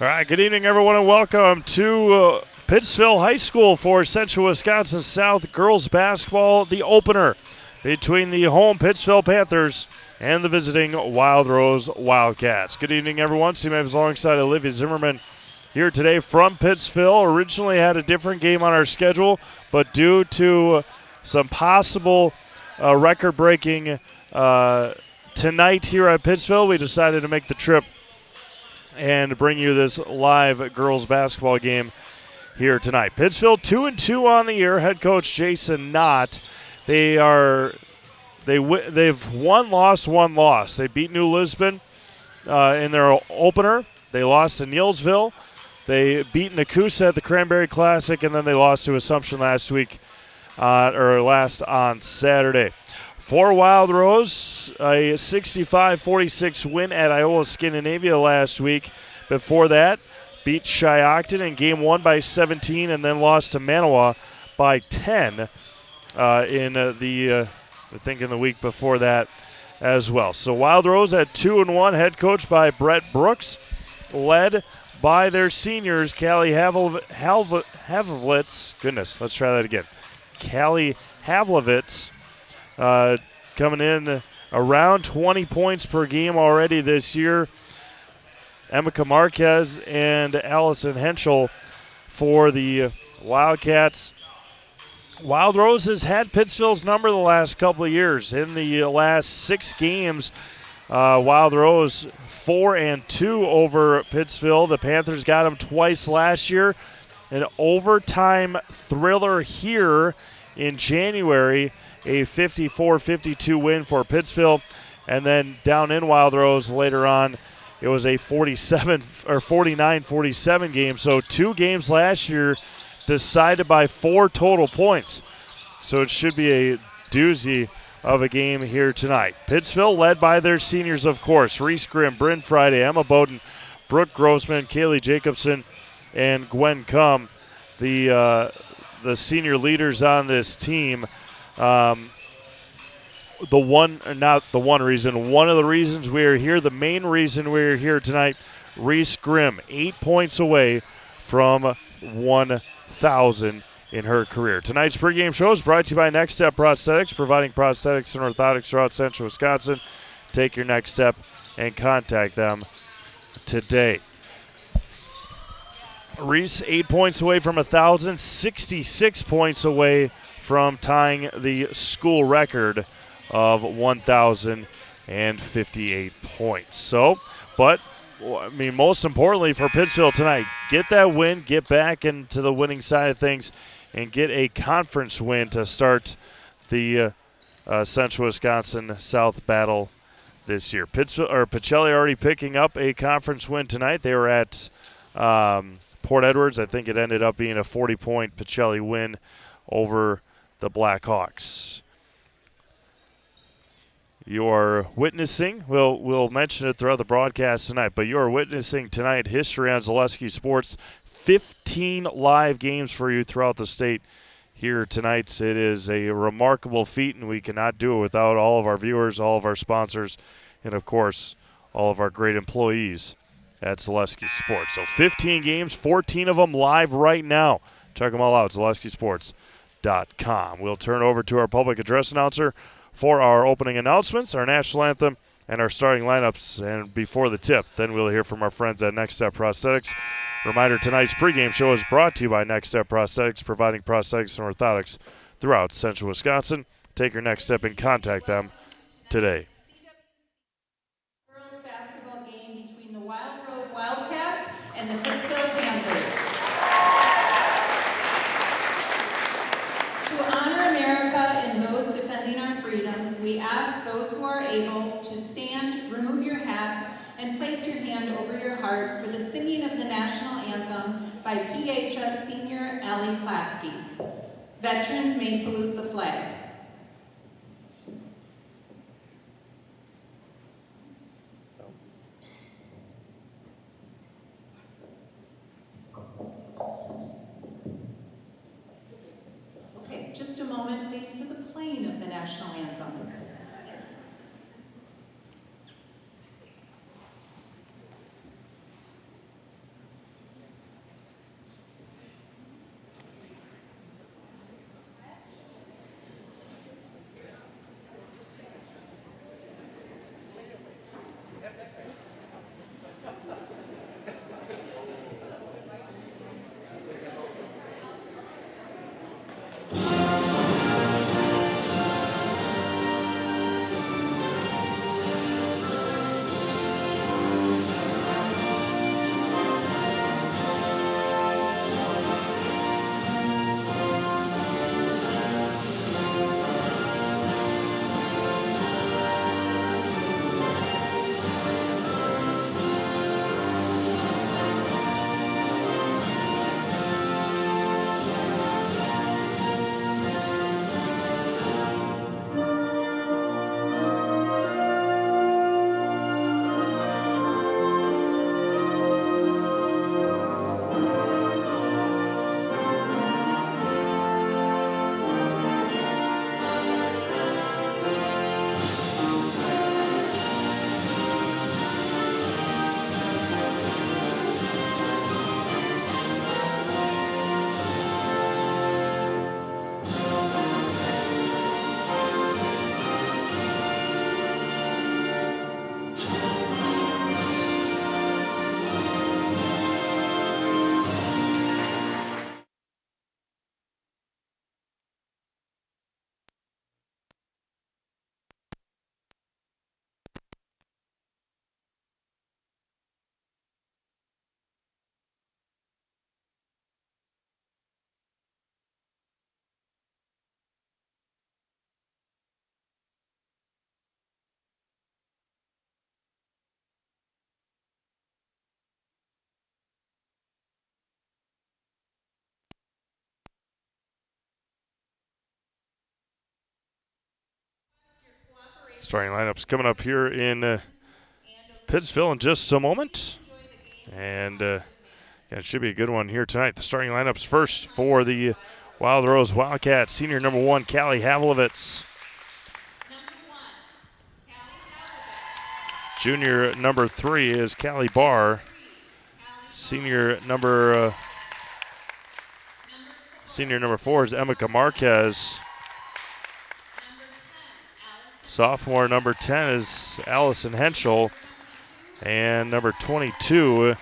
All right, good evening, everyone, and welcome to Pittsville High School for Central Wisconsin South girls basketball, the opener between the home Pittsville Panthers and the visiting Wild Rose Wildcats. Good evening, everyone. Steve Mavis alongside Olivia Zimmerman here today from Pittsville. Originally had a different game on our schedule, but due to some possible record-breaking tonight here at Pittsville, we decided to make the trip and bring you this live girls basketball game here tonight. Pittsville 2-2 on the year. Head coach Jason Knott. They've won, lost. They beat New Lisbon in their opener. They lost to Neillsville. They beat Nakusa at the Cranberry Classic, and then they lost to Assumption last on Saturday. For Wild Rose, a 65-46 win at Iowa Scandinavia last week. Before that, beat Shiocton in Game 1 by 17 and then lost to Manawa by 10 in the week before that as well. So Wild Rose at 2-1, head coach by Brett Brooks, led by their seniors, Callie Havlitz. Goodness, let's try that again. Callie Havlitz. Coming in around 20 points per game already this year. Emeka Marquez and Allison Henschel for the Wildcats. Wild Rose has had Pittsville's number the last couple of years. In the last 6 games, Wild Rose 4-2 over Pittsville. The Panthers got them twice last year. An overtime thriller here in January. A 54-52 win for Pittsville, and then down in Wild Rose later on, it was a 49-47 game. So 2 games last year decided by 4 total points. So it should be a doozy of a game here tonight. Pittsville led by their seniors, of course, Reese Grim, Bryn Friday, Emma Bowden, Brooke Grossman, Kaylee Jacobson, and Gwen Cum, the senior leaders on this team. One of the reasons we are here, the main reason we are here tonight, Reese Grim, 8 points away from 1,000 in her career. Tonight's pregame show is brought to you by Next Step Prosthetics, providing prosthetics and orthotics throughout Central Wisconsin. Take your next step and contact them today. Reese, 8 points away from 1,000, 66 points away from tying the school record of 1,058 points. So, but, I mean, most importantly for Pittsville tonight, get that win, get back into the winning side of things, and get a conference win to start the Central Wisconsin South battle this year. Pacelli already picking up a conference win tonight. They were at Port Edwards. I think it ended up being a 40-point Pacelli win over the Blackhawks. You're witnessing, we'll mention it throughout the broadcast tonight, but you're witnessing tonight history on Zaleski Sports. 15 live games for you throughout the state here tonight. It is a remarkable feat, and we cannot do it without all of our viewers, all of our sponsors, and, of course, all of our great employees at Zaleski Sports. So 15 games, 14 of them live right now. Check them all out, ZaleskiSports.com. We'll turn over to our public address announcer for our opening announcements, our national anthem, and our starting lineups. And before the tip, then we'll hear from our friends at Next Step Prosthetics. Reminder, tonight's pregame show is brought to you by Next Step Prosthetics, providing prosthetics and orthotics throughout Central Wisconsin. Take your next step and contact them today. Girls basketball game between the Wild Rose Wildcats and the Pittsville Panthers. To honor America and those defending our freedom, we ask those who are able to stand, remove your hats, and place your hand over your heart for the singing of the national anthem by PHS senior Allie Klasky. Veterans may salute the flag. Okay, just a moment, please, for the playing of the national anthem. Starting lineups coming up here in Pittsville in just a moment. And it should be a good one here tonight. The starting lineups first for the Wild Rose Wildcats. Senior number 1, Callie Havlovitz. Junior number 3 is Callie Barr. Senior number 4 is Emeka Marquez. Sophomore number 10 is Allison Henschel. And number 22,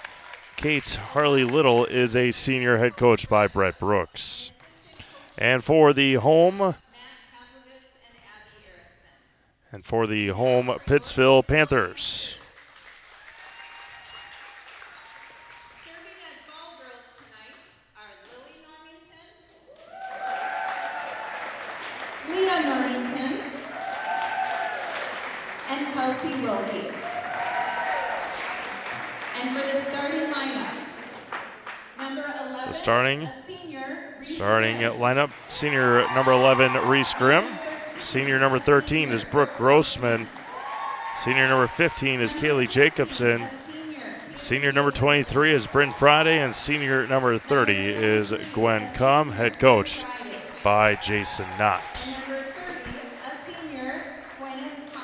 Kate Harley Little, is a senior, head coached by Brett Brooks. And for the home Pittsville Panthers. Serving as ball girls tonight are Lily Normanton, Leah Normanton, and Kelsey Wilkie. And for the starting lineup, number 11, Starting senior, lineup, senior number 11, Reese Grim. Senior number 13 is Brooke Grossman. Senior number 15 is Kaylee Jacobson. Senior number 23 is Bryn Friday. And senior number 30 is Gwen Cum, head coached by Jason Knott. Number 30, a senior, Gwyneth Cum.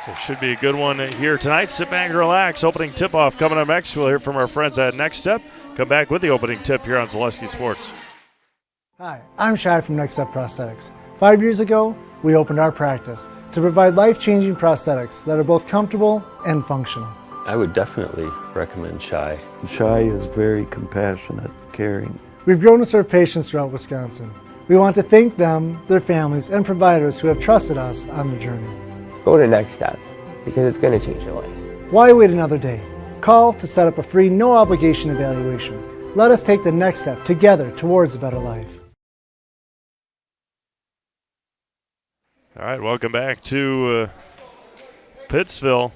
So it should be a good one here tonight. Sit back and relax. Opening tip-off coming up next. We'll hear from our friends at Next Step. Come back with the opening tip here on Zaleski Sports. Hi, I'm Shad from Next Step Prosthetics. 5 years ago, we opened our practice to provide life-changing prosthetics that are both comfortable and functional. I would definitely recommend Shy. Shy is very compassionate, caring. We've grown to serve patients throughout Wisconsin. We want to thank them, their families, and providers who have trusted us on their journey. Go to Next Step because it's going to change your life. Why wait another day? Call to set up a free, no-obligation evaluation. Let us take the next step together towards a better life. All right, welcome back to Pittsville.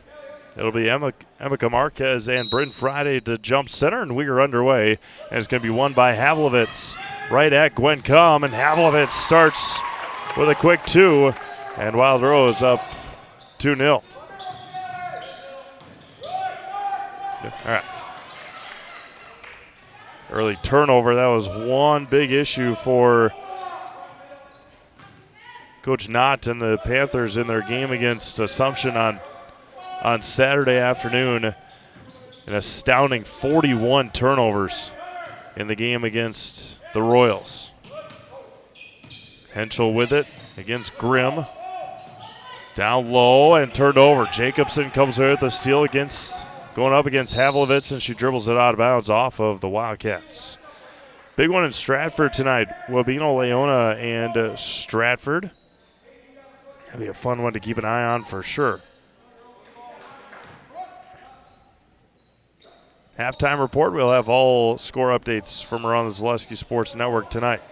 It'll be Emeka Marquez and Bryn Friday to jump center, and we are underway. And it's going to be won by Havlovitz right at Gwen Cum, and Havlovitz starts with a quick 2, and Wild Rose up 2-0. All right. Early turnover. That was one big issue for Coach Knott and the Panthers in their game against Assumption on Saturday afternoon. An astounding 41 turnovers in the game against the Royals. Henschel with it against Grimm. Down low and turned over. Jacobson comes away with a steal going up against Havlovitz, and she dribbles it out of bounds off of the Wildcats. Big one in Stratford tonight. Wabeno Leona and Stratford. That'll be a fun one to keep an eye on for sure. Halftime report, we'll have all score updates from around the Zaleski Sports Network tonight.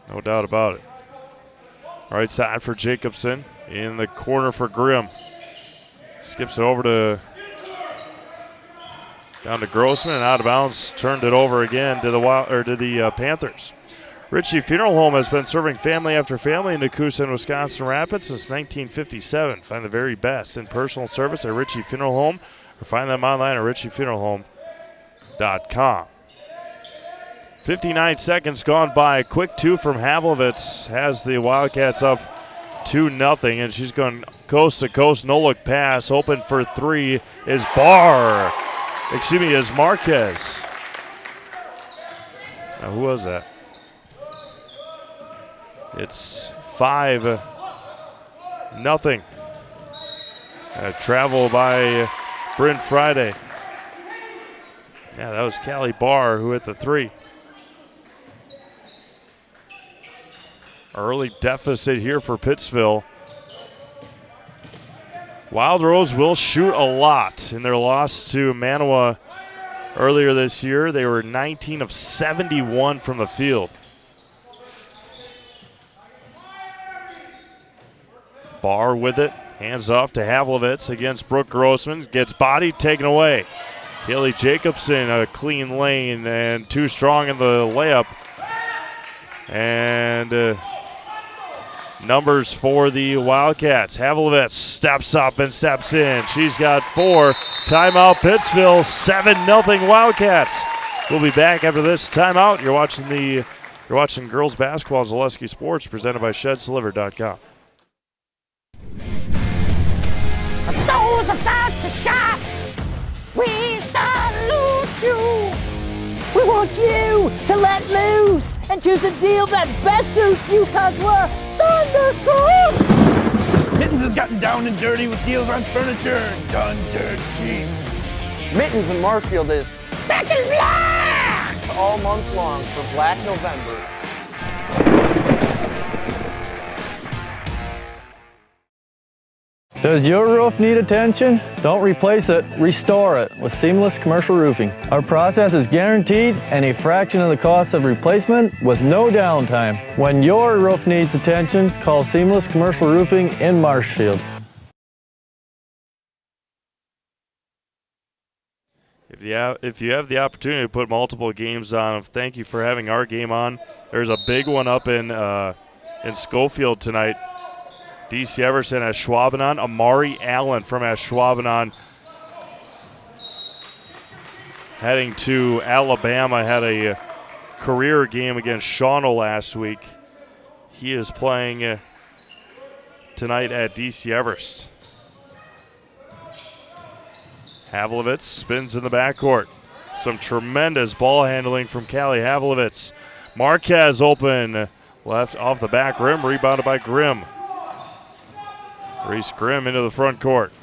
No doubt about it. Right side for Jacobson. In the corner for Grimm. Skips it over down to Grossman and out of bounds. Turned it over again to the Panthers. Ritchie Funeral Home has been serving family after family in Nakusa and Wisconsin Rapids since 1957. Find the very best in personal service at Ritchie Funeral Home, or find them online at ritchiefuneralhome.com. 59 seconds gone by. A quick 2 from Havlovitz has the Wildcats up 2-0, and she's going coast to coast, no look pass. Open for 3 is Marquez. Now who was that? It's 5-0. Travel by Bryn Friday. Yeah, that was Callie Barr who hit the 3. Early deficit here for Pittsville. Wild Rose will shoot a lot in their loss to Manawa earlier this year. They were 19 of 71 from the field. Barr with it, hands off to Havlovitz against Brooke Grossman. Gets bodied, taken away. Kaylee Jacobson, a clean lane and too strong in the layup. And numbers for the Wildcats. Havlovitz steps up and steps in. She's got 4. Timeout Pittsville, 7-0 Wildcats. We'll be back after this timeout. You're watching girls basketball on Zaleski Sports, presented by ShedsDelivered.com. Those about to shop, we salute you. We want you to let loose and choose a deal that best suits you, cause we're Thunderstorm. Mittens has gotten down and dirty with deals on furniture done dirt cheap. Mittens in Marshfield is Back in black! all month long for Black November. Does your roof need attention? Don't replace it, restore it with Seamless Commercial Roofing. Our process is guaranteed and a fraction of the cost of replacement with no downtime. When your roof needs attention, call Seamless Commercial Roofing in Marshfield. If you have the opportunity to put multiple games on, thank you for having our game on. There's a big one up in Schofield tonight. DC Everson as Schwabenon. Amari Allen from Ashwaubenon heading to Alabama. Had a career game against Shawano last week. He is playing tonight at DC Everest. Havlovitz spins in the backcourt. Some tremendous ball handling from Callie Havlovitz. Marquez open left off the back rim, rebounded by Grim. Reese Grim into the front court.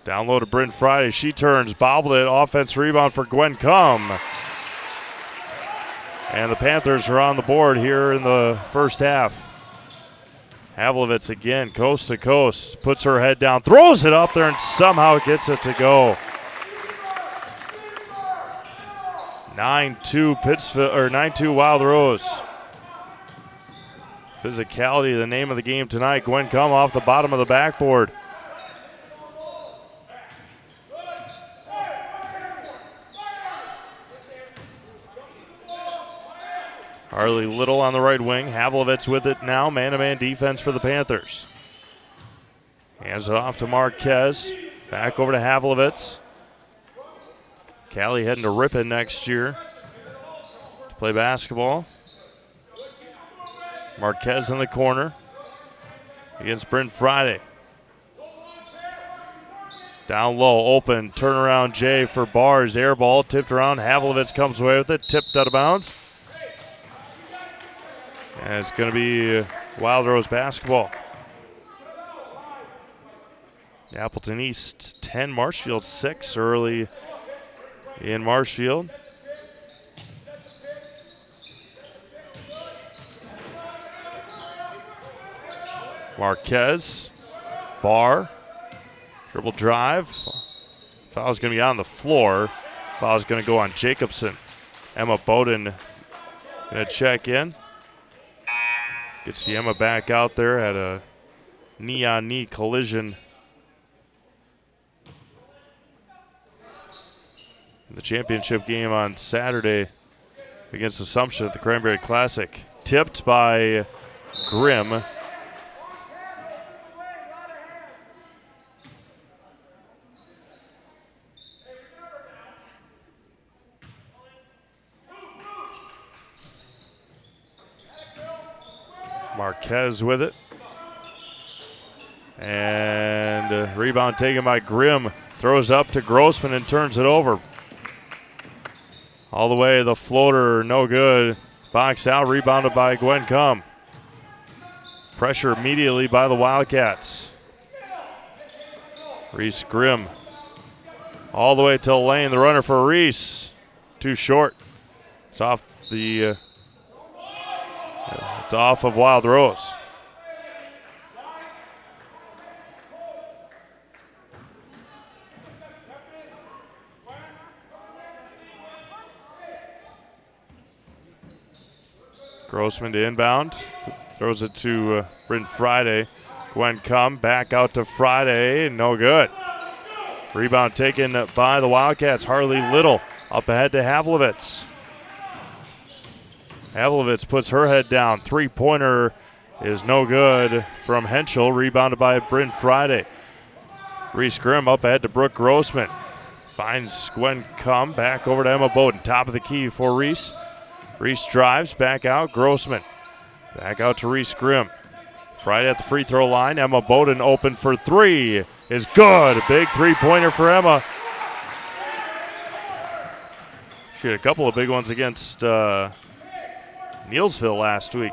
Down low to Bryn Friday. She turns, bobbled it. Offense rebound for Gwen Cum. And the Panthers are on the board here in the first half. Havlovitz again, coast to coast. Puts her head down, throws it up there, and somehow gets it to go. 9-2 Pittsville, or 9-2 Wild Rose. Physicality, the name of the game tonight. Gwen Cum off the bottom of the backboard. Harley Little on the right wing. Havlovitz with it now. Man-to-man defense for the Panthers. Hands it off to Marquez. Back over to Havlovitz. Callie heading to Ripon next year to play basketball. Marquez in the corner against Bryn Friday. Down low, open, turnaround Jay for Bars. Air ball tipped around. Havlovitz comes away with it, tipped out of bounds. And it's going to be Wild Rose basketball. Appleton East 10, Marshfield 6 early in Marshfield. Marquez, Barr, dribble drive. Foul's going to be on the floor. Foul's going to go on Jacobson. Emma Bowden going to check in. Gets the Emma back out there. Had a knee-on-knee collision in the championship game on Saturday against Assumption at the Cranberry Classic. Tipped by Grim. Marquez with it. And rebound taken by Grim. Throws up to Grossman and turns it over. All the way, the floater, no good. Boxed out, rebounded by Gwen Cum. Pressure immediately by the Wildcats. Reese Grim. All the way to the lane, the runner for Reese. Too short. It's off the... It's off of Wild Rose. Grossman to inbound. Throws it to Bryn Friday. Gwen Cum back out to Friday. No good. Rebound taken by the Wildcats. Harley Little up ahead to Havlovitz. Havlovitz puts her head down. Three-pointer is no good from Henschel. Rebounded by Bryn Friday. Reese Grim up ahead to Brooke Grossman. Finds Gwen Cum. Back over to Emma Bowden. Top of the key for Reese. Reese drives. Back out. Grossman. Back out to Reese Grim. Friday at the free throw line. Emma Bowden open for three. Is good. Big three-pointer for Emma. She had a couple of big ones against Neelsville last week.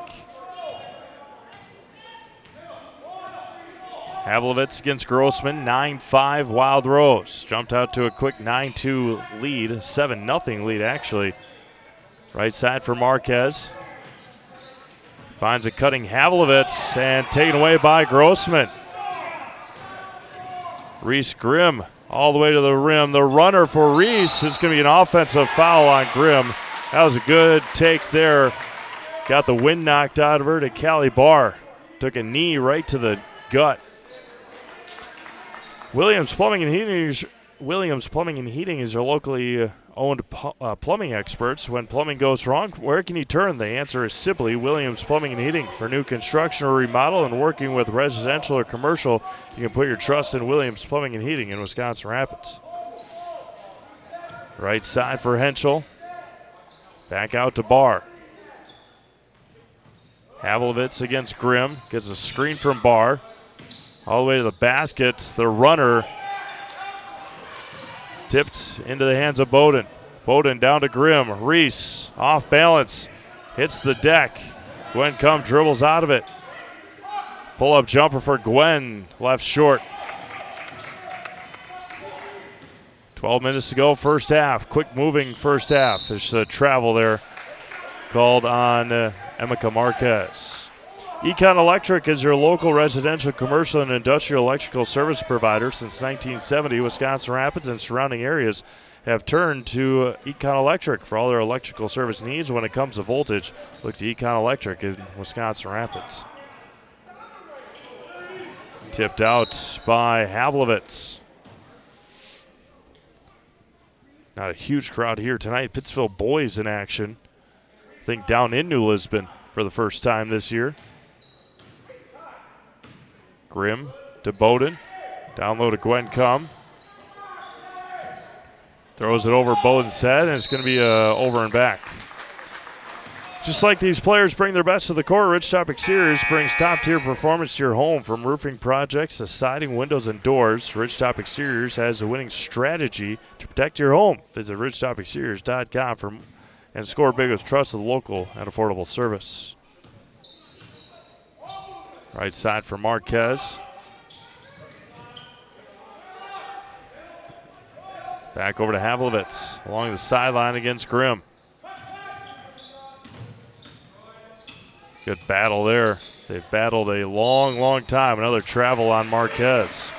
Havlovitz against Grossman, 9-5 Wild Rose. Jumped out to a quick 9-2 lead, 7-0 lead actually. Right side for Marquez. Finds a cutting Havlovitz and taken away by Grossman. Reese Grim all the way to the rim. The runner for Reese is going to be an offensive foul on Grim. That was a good take there. Got the wind knocked out of her to Callie Barr. Took a knee right to the gut. Williams Plumbing and Heating is your locally owned plumbing experts. When plumbing goes wrong, where can you turn? The answer is simply Williams Plumbing and Heating. For new construction or remodel and working with residential or commercial, you can put your trust in Williams Plumbing and Heating in Wisconsin Rapids. Right side for Henschel. Back out to Barr. Havlovitz against Grim. Gets a screen from Barr. All the way to the basket. The runner tipped into the hands of Bowden. Bowden down to Grim. Reese off balance. Hits the deck. Gwen Cum dribbles out of it. Pull-up jumper for Gwen. Left short. 12 minutes to go first half. Quick moving first half. There's a travel there called on Emeka Marquez. Econ Electric is your local residential, commercial, and industrial electrical service provider. Since 1970, Wisconsin Rapids and surrounding areas have turned to Econ Electric for all their electrical service needs. When it comes to voltage, look to Econ Electric in Wisconsin Rapids. Tipped out by Havlovitz. Not a huge crowd here tonight. Pittsville boys in action. I think down in New Lisbon for the first time this year. Grim to Bowden. Down low to Gwen Cum. Throws it over Bowden's head, and it's going to be over and back. Just like these players bring their best to the court, Ridgetop Exteriors brings top-tier performance to your home. From roofing projects to siding, windows, and doors, Ridgetop Exteriors has a winning strategy to protect your home. Visit ridgetopexteriors.com and score big with trusted local and affordable service. Right side for Marquez. Back over to Havlovitz along the sideline against Grim. Good battle there. They've battled a long time. Another travel on Marquez.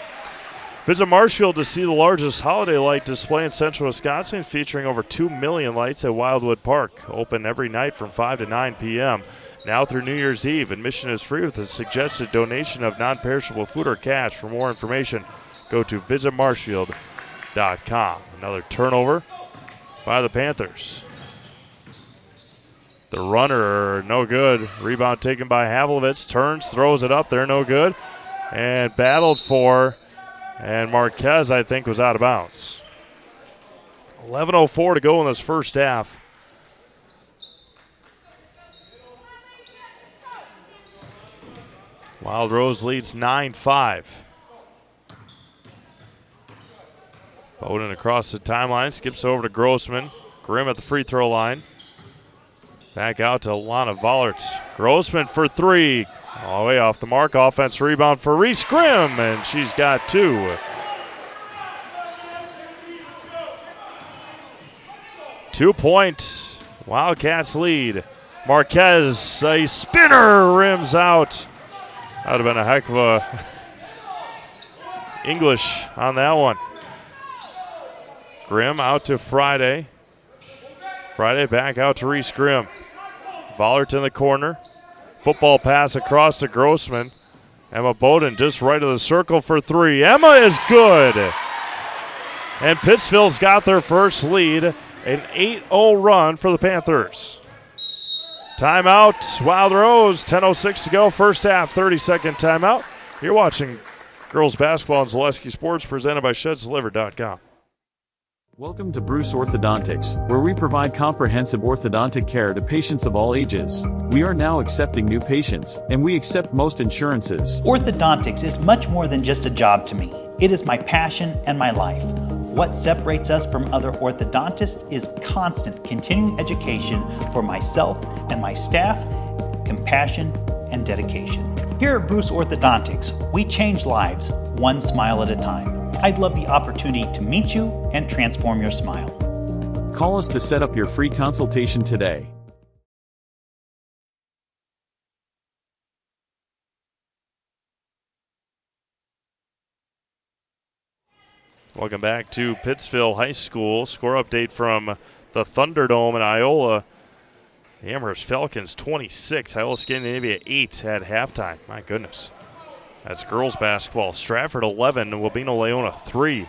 Visit Marshfield to see the largest holiday light display in central Wisconsin, featuring over 2 million lights at Wildwood Park. Open every night from 5 to 9 p.m. Now through New Year's Eve. Admission is free with a suggested donation of non-perishable food or cash. For more information, go to visitmarshfield.com. Another turnover by the Panthers. The runner, no good. Rebound taken by Havlovitz. Turns, throws it up there, no good. And battled for, and Marquez, I think, was out of bounds. 11:04 to go in this first half. Wild Rose leads 9-5. Bowden across the timeline, skips over to Grossman. Grim at the free throw line. Back out to Lana Vollert. Grossman for three. All the way off the mark. Offense rebound for Reese Grim, and she's got two. 2-point Wildcats lead. Marquez, a spinner, rims out. That would have been a heck of a English on that one. Grim out to Friday. Friday back out to Reese Grim. Vollert in the corner. Football pass across to Grossman. Emma Bowden just right of the circle for three. Emma is good. And Pittsville's got their first lead. An 8-0 run for the Panthers. Timeout, Wild Rose, 10:06 to go, first half, 30-second timeout. You're watching girls basketball on Zaleski Sports, presented by ShedsDelivered.com. Welcome to Bruce Orthodontics, where we provide comprehensive orthodontic care to patients of all ages. We are now accepting new patients, and we accept most insurances. Orthodontics is much more than just a job to me. It is my passion and my life. What separates us from other orthodontists is constant continuing education for myself and my staff, compassion, and dedication. Here at Bruce Orthodontics, we change lives one smile at a time. I'd love the opportunity to meet you and transform your smile. Call us to set up your free consultation today. Welcome back to Pittsville High School. Score update from the Thunderdome in Iola. The Amherst Falcons 26, Iola Scandinavia 8 at halftime. My goodness. That's girls basketball. Stratford 11, Wabeno Leona 3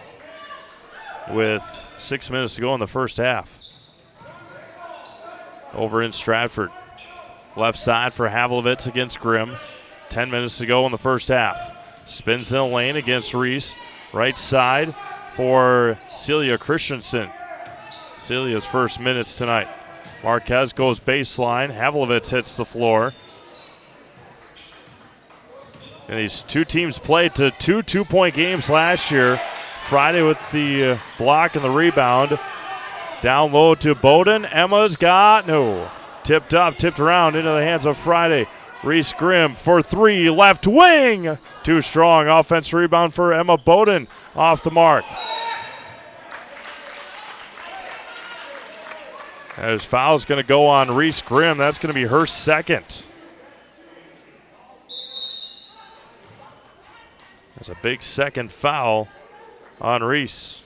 with 6 minutes to go in the first half. Over in Stratford. Left side for Havlovitz against Grim. 10 minutes to go in the first half. Spins in the lane against Reese. Right side for Celia Christensen. Celia's first minutes tonight. Marquez goes baseline. Havlovitz hits the floor. And these two teams played to two two-point games last year. Friday with the block and the rebound. Down low to Bowden. Emma's got no. Tipped up, tipped around into the hands of Friday. Reese Grim for three, left wing. Too strong. Offensive rebound for Emma Bowden. Off the mark. As foul's going to go on Reese Grim. That's going to be her second. That's a big second foul on Reese.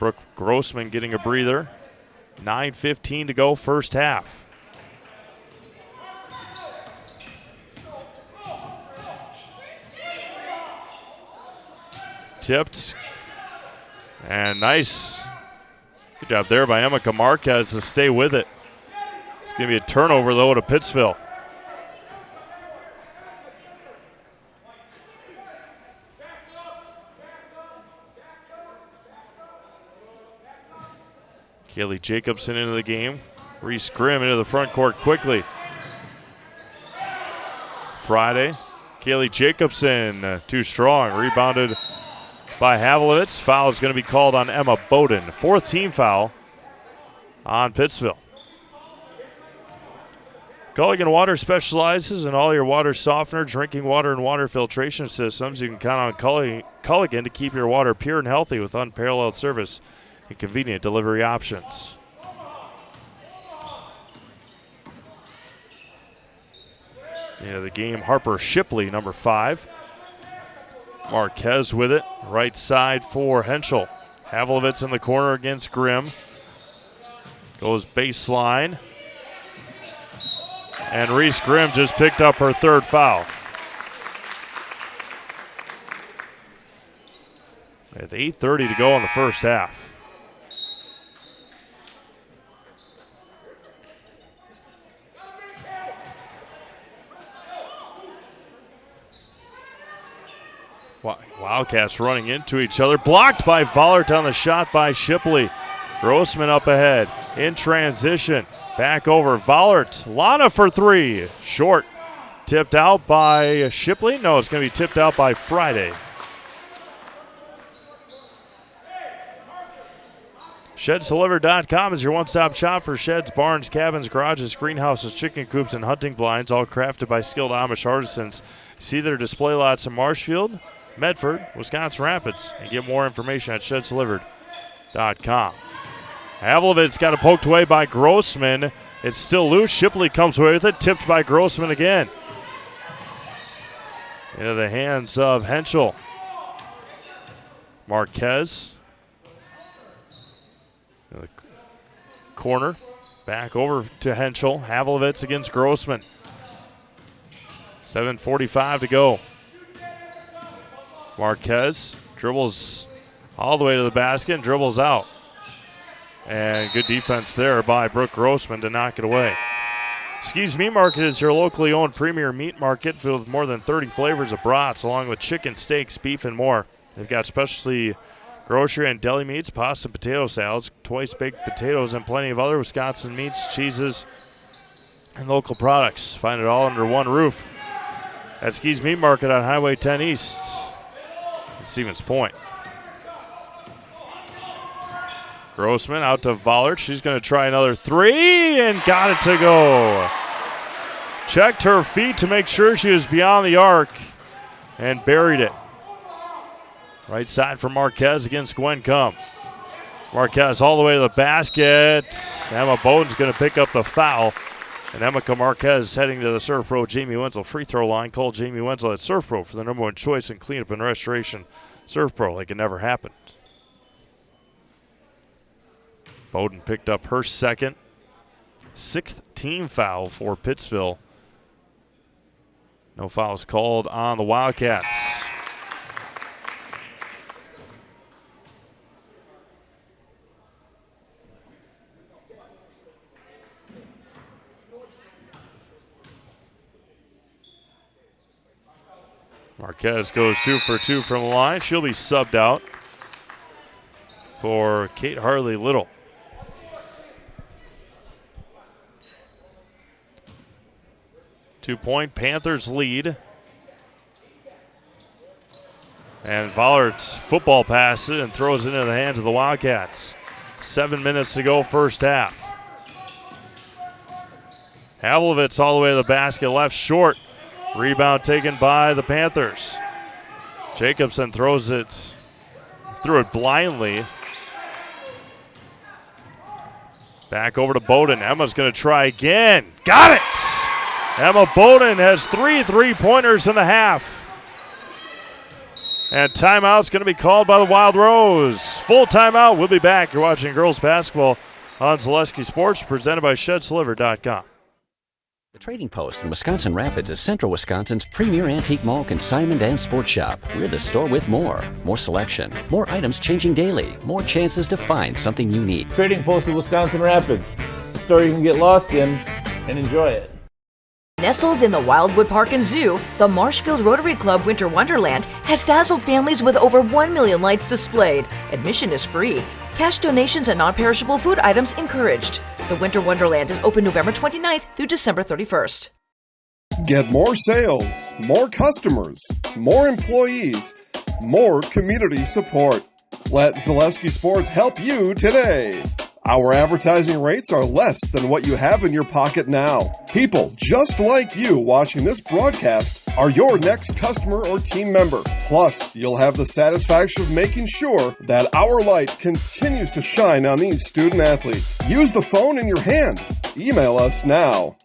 Brooke Grossman getting a breather. 9:15 to go, first half. Tipped. And nice. Good job there by Emma Marquez to stay with it. It's going to be a turnover, though, to Pittsville. Kaylee Jacobson into the game. Reese Grim into the front court quickly. Friday. Kaylee Jacobson, too strong. Rebounded by Havlovitz. Foul is going to be called on Emma Bowden. Fourth team foul on Pittsville. Culligan Water specializes in all your water softener, drinking water, and water filtration systems. You can count on Culligan to keep your water pure and healthy with unparalleled service and convenient delivery options. Yeah, the game, Harper Shipley, number 5. Marquez with it. Right side for Henschel. Havlovitz in the corner against Grim. Goes baseline. And Reese Grim just picked up her third foul. With 8:30 to go in the first half. Wildcats running into each other. Blocked by Vollert on the shot by Shipley. Grossman up ahead in transition. Back over Vollert. Lana for three. Short. Tipped out by Shipley. No, it's going to be tipped out by Friday. ShedsDelivered.com is your one-stop shop for sheds, barns, cabins, garages, greenhouses, chicken coops, and hunting blinds, all crafted by skilled Amish artisans. See their display lots in Marshfield, Medford, Wisconsin Rapids, and get more information at ShedsDelivered.com. Havlovitz got it poked away by Grossman. It's still loose. Shipley comes away with it, tipped by Grossman again. Into the hands of Henschel. Marquez. In the corner. Back over to Henschel. Havlovitz against Grossman. 7:45 to go. Marquez dribbles all the way to the basket and dribbles out. And good defense there by Brooke Grossman to knock it away. Ski's Meat Market is your locally owned premier meat market filled with more than 30 flavors of brats, along with chicken, steaks, beef, and more. They've got specialty grocery and deli meats, pasta and potato salads, twice-baked potatoes, and plenty of other Wisconsin meats, cheeses, and local products. Find it all under one roof at Ski's Meat Market on Highway 10 East in Stevens Point. Grossman out to Vollert. She's going to try another three and got it to go. Checked her feet to make sure she was beyond the arc and buried it. Right side for Marquez against Gwen Cum. Marquez all the way to the basket. Emma Bowden's going to pick up the foul. And Emika Marquez heading to the Surf Pro Jamie Wenzel free throw line. Call Jamie Wenzel at Surf Pro for the #1 choice in cleanup and restoration. Surf Pro like it never happened. Bowden picked up her second, 6th team foul for Pittsville. No fouls called on the Wildcats. Marquez goes 2 for 2 from the line. She'll be subbed out for Kate Harley Little. Two-point Panthers lead. And Vollert's football passes it and throws it into the hands of the Wildcats. 7 minutes to go first half. Havlovitz all the way to the basket, left short. Rebound taken by the Panthers. Jacobson threw it blindly. Back over to Bowden. Emma's going to try again. Got it! Emma Bowden has 3 3-pointers in the half. And timeout's going to be called by the Wild Rose. Full timeout. We'll be back. You're watching girls basketball on Zaleski Sports, presented by ShedsLiver.com. The Trading Post in Wisconsin Rapids is Central Wisconsin's premier antique mall, consignment, and sports shop. We're the store with more selection, more items changing daily, more chances to find something unique. Trading Post in Wisconsin Rapids, the store you can get lost in and enjoy it. Nestled in the Wildwood Park and Zoo, the Marshfield Rotary Club Winter Wonderland has dazzled families with over 1 million lights displayed. Admission is free. Cash donations and non-perishable food items encouraged. The Winter Wonderland is open November 29th through December 31st. Get more sales, more customers, more employees, more community support. Let Zaleski Sports help you today. Our advertising rates are less than what you have in your pocket now. People just like you watching this broadcast are your next customer or team member. Plus, you'll have the satisfaction of making sure that our light continues to shine on these student athletes. Use the phone in your hand. Email us now.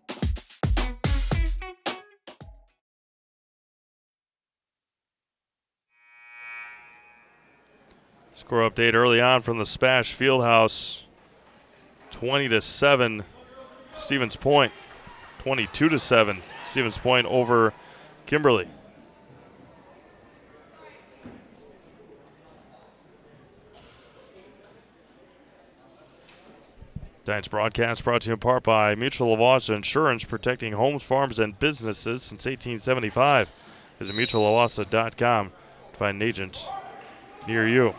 Score update early on from the Spash Fieldhouse. 20-7, Stevens Point. 22-7, Stevens Point over Kimberly. Tonight's broadcast brought to you in part by Mutual of Wausau Insurance, protecting homes, farms, and businesses since 1875. Visit mutualofwausau.com to find an agent near you.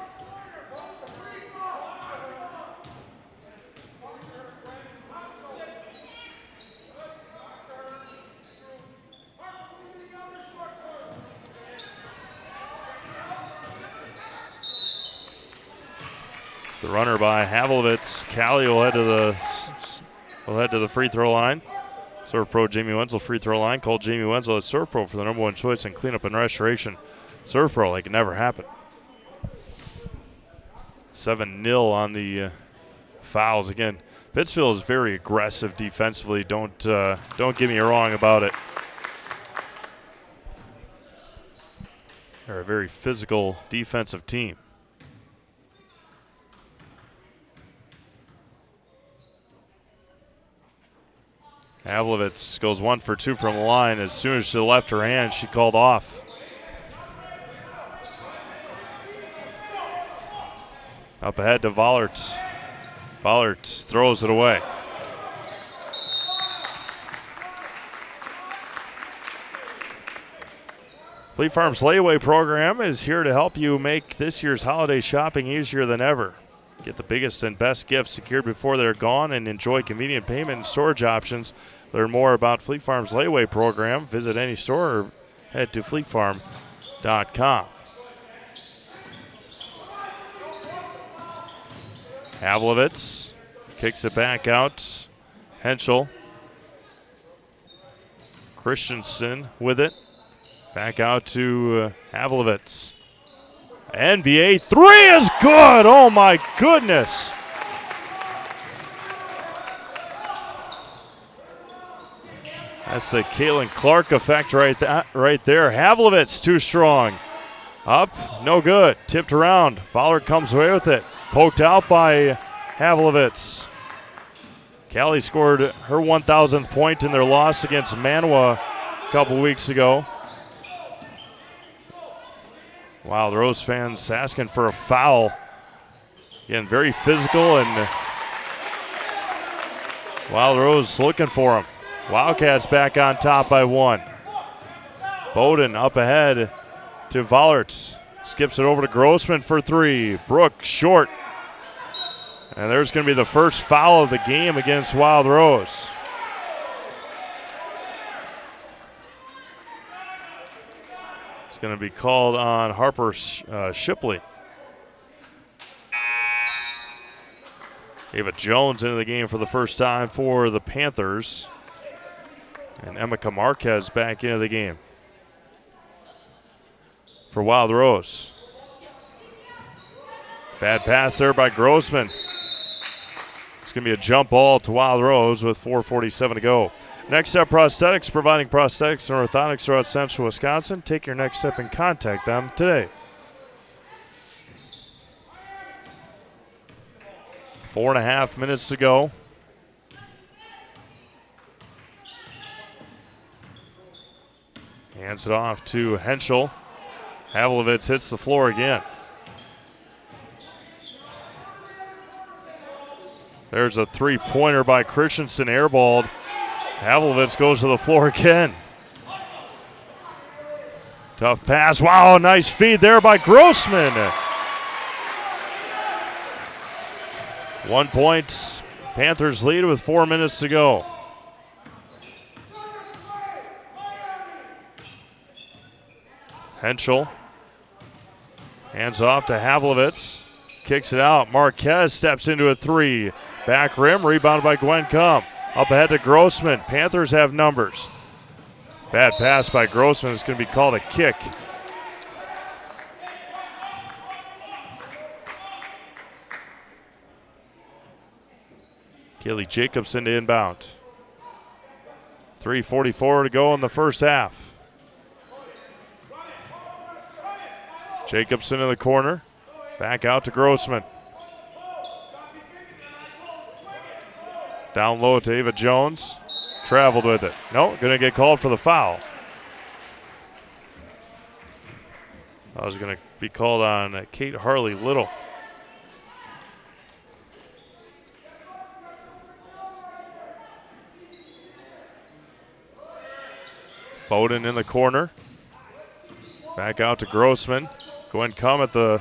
The runner by Havlovitz. Callie will head to the free throw line. Surf Pro Jamie Wenzel free throw line. Call Jamie Wenzel at Surf Pro for the #1 choice in cleanup and restoration. Surf Pro like it never happened. 7-0 on the fouls again. Pittsville is very aggressive defensively. Don't get me wrong about it. They're a very physical defensive team. Havlovitz goes 1 for 2 from the line. As soon as she left her hand, she called off. Up ahead to Vollert. Vollert throws it away. Fleet Farm's layaway program is here to help you make this year's holiday shopping easier than ever. Get the biggest and best gifts secured before they're gone and enjoy convenient payment and storage options. Learn more about Fleet Farm's layaway program. Visit any store or head to fleetfarm.com. Havlovitz kicks it back out. Henschel. Christensen with it. Back out to Havlovitz. NBA three is good. Oh my goodness. That's the Caitlin Clark effect right there. Havlovitz too strong. Up, no good. Tipped around. Fowler comes away with it. Poked out by Havlovitz. Callie scored her 1,000th point in their loss against Manawa a couple weeks ago. Wow, the Rose fans asking for a foul. Again, very physical, and Wild Rose looking for him. Wildcats back on top by 1. Bowden up ahead to Vollert. Skips it over to Grossman for 3. Brooke short. And there's going to be the first foul of the game against Wild Rose. It's going to be called on Harper Shipley. Ava Jones into the game for the first time for the Panthers. And Emeka Marquez back into the game for Wild Rose. Bad pass there by Grossman. It's going to be a jump ball to Wild Rose with 4:47 to go. Next Step Prosthetics, providing prosthetics and orthotics throughout central Wisconsin. Take your next step and contact them today. 4.5 minutes to go. Hands it off to Henschel. Havlovitz hits the floor again. There's a three-pointer by Christensen, airballed. Havlovitz goes to the floor again. Tough pass. Wow, nice feed there by Grossman. 1 point. Panthers lead with 4 minutes to go. Henschel hands off to Havlovitz. Kicks it out. Marquez steps into a 3. Back rim, rebounded by Gwen Cum. Up ahead to Grossman. Panthers have numbers. Bad pass by Grossman. It's going to be called a kick. Kaylee Jacobson to inbound. 3:44 to go in the first half. Jacobson in the corner. Back out to Grossman. Down low to Ava Jones. Traveled with it. No, going to get called for the foul. I was going to be called on Kate Harley Little. Bowden in the corner. Back out to Grossman. Gwen Cum at the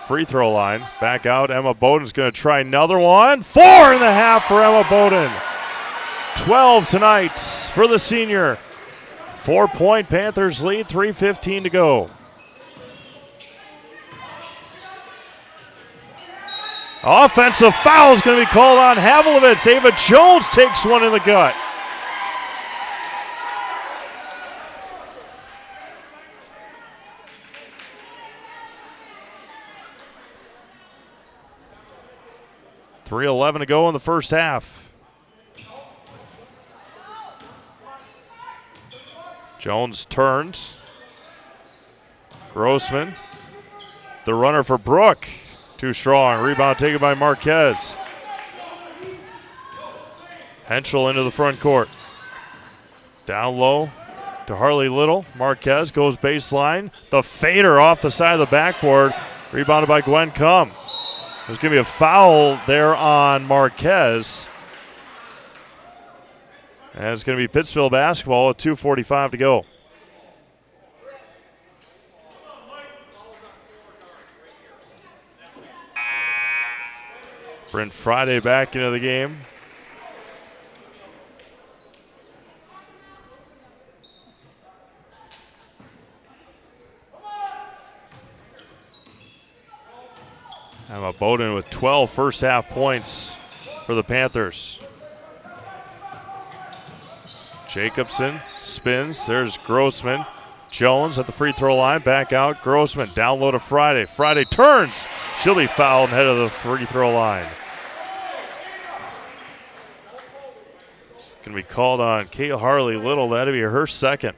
free throw line. Back out. Emma Bowden's going to try another one. 4.5 for Emma Bowden. 12 tonight for the senior. 4-point Panthers lead. 3:15 to go. Offensive foul is going to be called on Havlovitz. Ava Jones takes one in the gut. .3:11 to go in the first half. Jones turns. Grossman. The runner for Brooke. Too strong. Rebound taken by Marquez. Henschel into the front court. Down low to Harley Little. Marquez goes baseline. The fader off the side of the backboard. Rebounded by Gwen Cum. There's going to be a foul there on Marquez. And it's going to be Pittsville basketball with 2:45 to go. Brent Friday back into the game. Emma Bowden with 12 first half points for the Panthers. Jacobson spins. There's Grossman. Jones at the free throw line. Back out. Grossman down low to Friday. Friday turns. She'll be fouled ahead of the free throw line. Going to be called on Kate Harley Little. That'll be her second.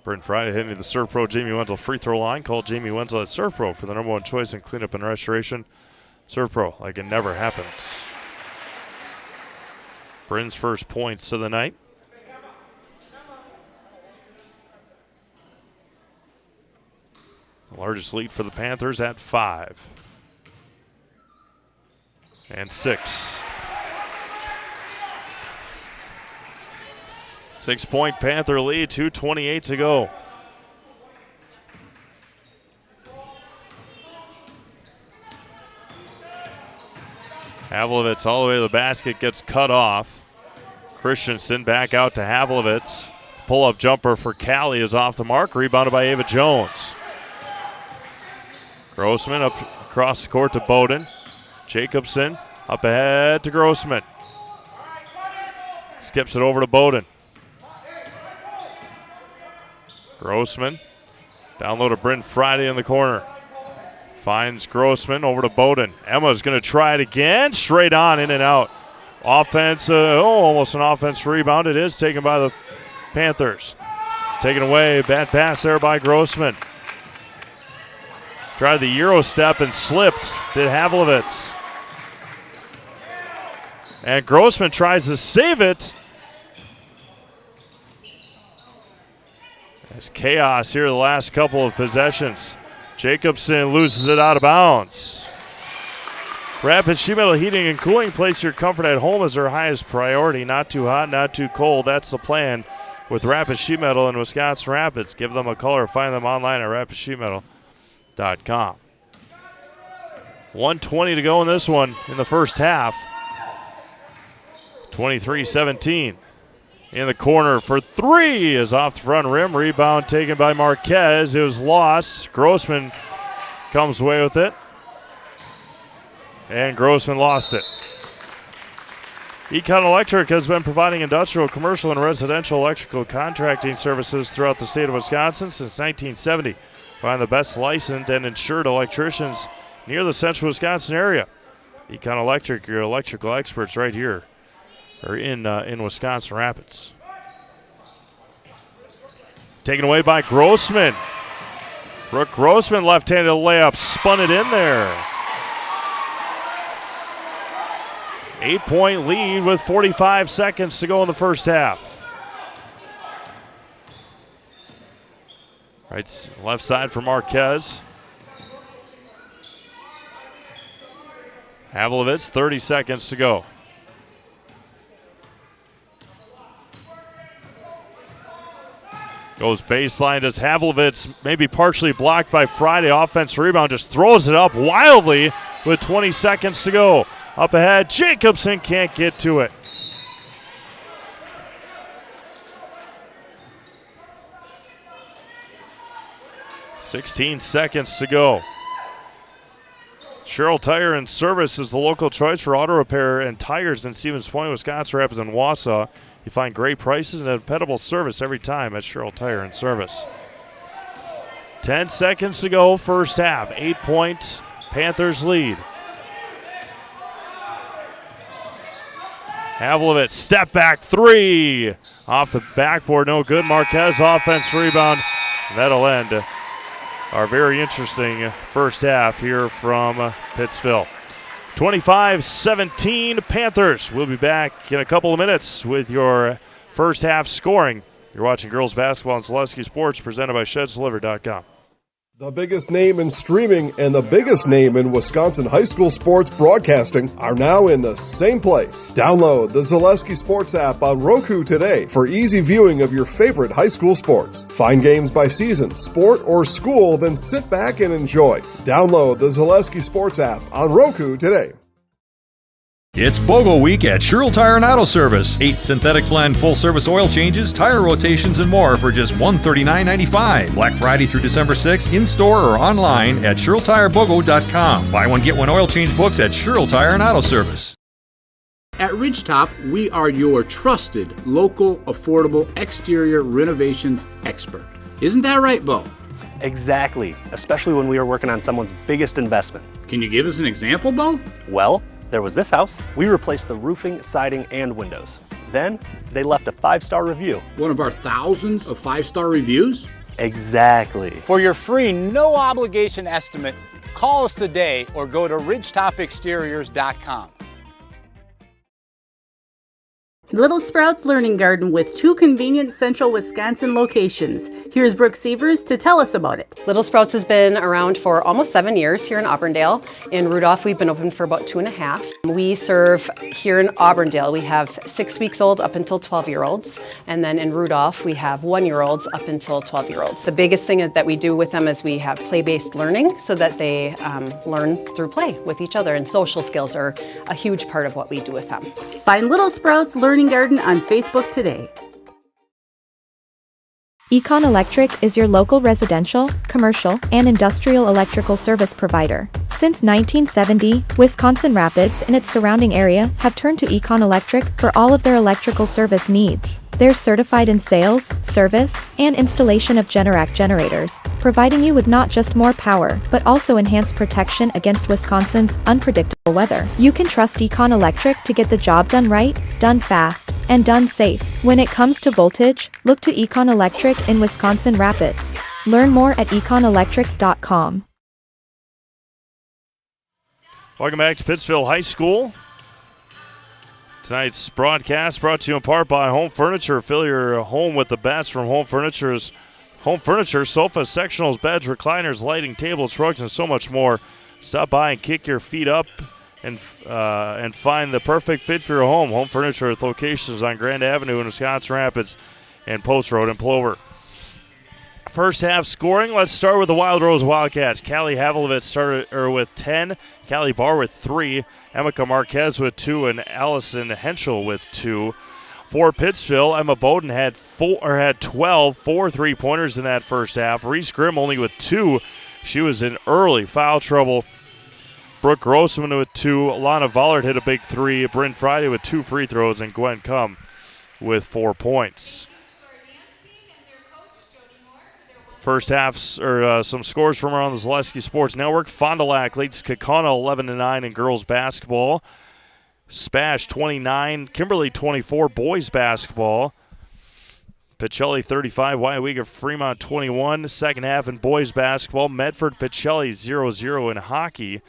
Brent Friday hitting the Surf Pro Jamie Wenzel free throw line. Called Jamie Wenzel at Surf Pro for the number 1 choice in cleanup and restoration. Surf Pro, like it never happened. Bryn's first points of the night. The largest lead for the Panthers at 5. And 6. 6-point Panther lead, 2:28 to go. Havlovitz all the way to the basket, gets cut off. Christensen back out to Havlovitz. Pull-up jumper for Callie is off the mark, rebounded by Ava Jones. Grossman up across the court to Bowden. Jacobson up ahead to Grossman. Skips it over to Bowden. Grossman down low to Bryn Friday in the corner. Finds Grossman over to Bowden. Emma's going to try it again. Straight on, in and out. Offense, almost an offense rebound. It is taken by the Panthers. Taken away, bad pass there by Grossman. Tried the Euro step and slipped. Did Havlovitz. And Grossman tries to save it. There's chaos here the last couple of possessions. Jacobson loses it out of bounds. Rapid Sheet Metal Heating and Cooling. Place your comfort at home as their highest priority. Not too hot, not too cold. That's the plan with Rapid Sheet Metal in Wisconsin Rapids. Give them a call or find them online at rapidsheetmetal.com. 1:20 to go in this one in the first half. 23-17. In the corner for 3 is off the front rim. Rebound taken by Marquez. It was lost. Grossman comes away with it. And Grossman lost it. Econ Electric has been providing industrial, commercial, and residential electrical contracting services throughout the state of Wisconsin since 1970. Find the best licensed and insured electricians near the central Wisconsin area. Econ Electric, your electrical experts right here. Or in Wisconsin Rapids. Taken away by Grossman. Brooke Grossman, left-handed layup, spun it in there. 8-point lead with 45 seconds to go in the first half. Right, left side for Marquez. Havlovitz, 30 seconds to go. Goes baseline, does Havlovitz, maybe partially blocked by Friday. Offense rebound, just throws it up wildly with 20 seconds to go. Up ahead, Jacobson can't get to it. $16 seconds to go. Sherrill Tire and Service is the local choice for auto repair and tires in Stevens Point, Wisconsin Rapids, and Wausau. You find great prices and dependable service every time at Sherrill Tire and Service. 10 seconds to go, first half. 8-point Panthers lead. Havlovitz, step back 3. Off the backboard, no good. Marquez, offense rebound. That'll end our very interesting first half here from Pittsville. 25-17 Panthers. We'll be back in a couple of minutes with your first half scoring. You're watching girls basketball on Zaleski Sports, presented by ShedsDeliver.com. The biggest name in streaming and the biggest name in Wisconsin high school sports broadcasting are now in the same place. Download the Zaleski Sports app on Roku today for easy viewing of your favorite high school sports. Find games by season, sport, or school, then sit back and enjoy. Download the Zaleski Sports app on Roku today. It's BOGO week at Sherrill Tire and Auto Service. 8 synthetic blend full-service oil changes, tire rotations, and more for just $139.95. Black Friday through December 6th, in-store or online at SherrillTireBOGO.com. Buy one, get one oil change books at Sherrill Tire and Auto Service. At Ridgetop, we are your trusted, local, affordable exterior renovations expert. Isn't that right, Bo? Exactly, especially when we are working on someone's biggest investment. Can you give us an example, Bo? Well, there was this house. We replaced the roofing, siding, and windows. Then they left a 5-star review. One of our thousands of 5-star reviews? Exactly. For your free, no obligation estimate, call us today or go to ridgetopexteriors.com. Little Sprouts Learning Garden with 2 convenient central Wisconsin locations. Here's Brooke Sievers to tell us about it. Little Sprouts has been around for almost 7 years here in Auburndale. In Rudolph, we've been open for about 2.5. We serve here in Auburndale. We have 6 weeks old up until 12-year-olds. And then in Rudolph, we have 1-year-olds up until 12-year-olds. The biggest thing that we do with them is we have play-based learning so that they learn through play with each other. And social skills are a huge part of what we do with them. Find Little Sprouts Learning Garden on Facebook today. Econ Electric is your local residential, commercial, and industrial electrical service provider. Since 1970, Wisconsin Rapids and its surrounding area have turned to Econ Electric for all of their electrical service needs. They're certified in sales, service, and installation of Generac generators, providing you with not just more power, but also enhanced protection against Wisconsin's unpredictable weather. You can trust Econ Electric to get the job done right, done fast, and done safe. When it comes to voltage, look to Econ Electric in Wisconsin Rapids. Learn more at econelectric.com. Welcome back to Pittsville High School. Tonight's broadcast brought to you in part by Home Furniture. Fill your home with the best from Home Furniture's Home Furniture, sofas, sectionals, beds, recliners, lighting, tables, rugs, and so much more. Stop by and kick your feet up and find the perfect fit for your home. Home Furniture with locations on Grand Avenue in Wisconsin Rapids and Post Road in Plover. First half scoring, let's start with the Wild Rose Wildcats. Callie Havlovitz started with 10, Callie Barr with 3, Emeka Marquez with 2, and Allison Henschel with 2. For Pittsville, Emma Bowden had 12, 4 3-pointers in that first half. Reese Grim only with 2. She was in early foul trouble. Brooke Grossman with 2, Lana Vollard hit a big 3, Bryn Friday with 2 free throws, and Gwen Cum with 4 points. First half, some scores from around the Zaleski Sports Network. Fond du Lac leads Kaukauna 11-9 in girls basketball. Spash 29, Kimberly 24, boys basketball. Pacelli 35, Waiawega Fremont 21. Second half in boys basketball. Medford Pacelli 0-0 in hockey.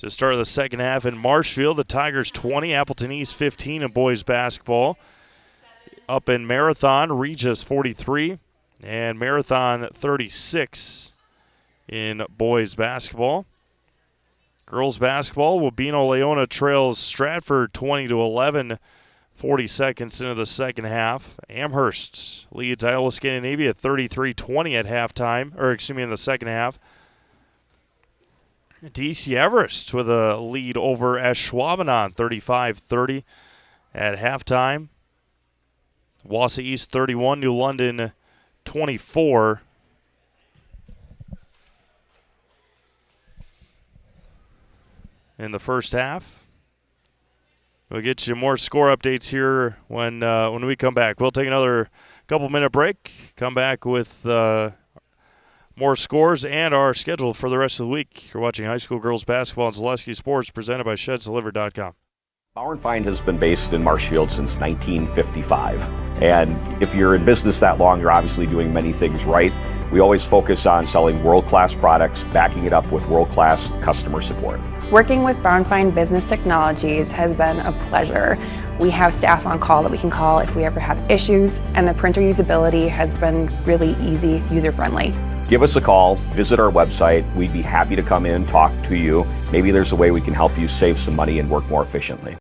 To start the second half in Marshfield, the Tigers 20, Appleton East 15 in boys basketball. Up in Marathon, Regis 43 and Marathon 36 in boys basketball. Girls basketball, Wabeno-Leona trails Stratford 20-11, 40 seconds into the second half. Amherst leads Iowa Scandinavia 33-20 at halftime, in the second half. DC Everest with a lead over Ashwaubenon 35-30 at halftime. Wausau East 31, New London 24. In the first half. We'll get you more score updates here when we come back. We'll take another couple-minute break, come back with more scores and our schedule for the rest of the week. You're watching high school girls basketball on Zaleski Sports, presented by ShedsDelivered.com. Bauer & Feind has been based in Marshfield since 1955. And if you're in business that long, you're obviously doing many things right. We always focus on selling world-class products, backing it up with world-class customer support. Working with Bauer & Feind Business Technologies has been a pleasure. We have staff on call that we can call if we ever have issues, and the printer usability has been really easy, user-friendly. Give us a call, visit our website. We'd be happy to come in, talk to you. Maybe there's a way we can help you save some money and work more efficiently.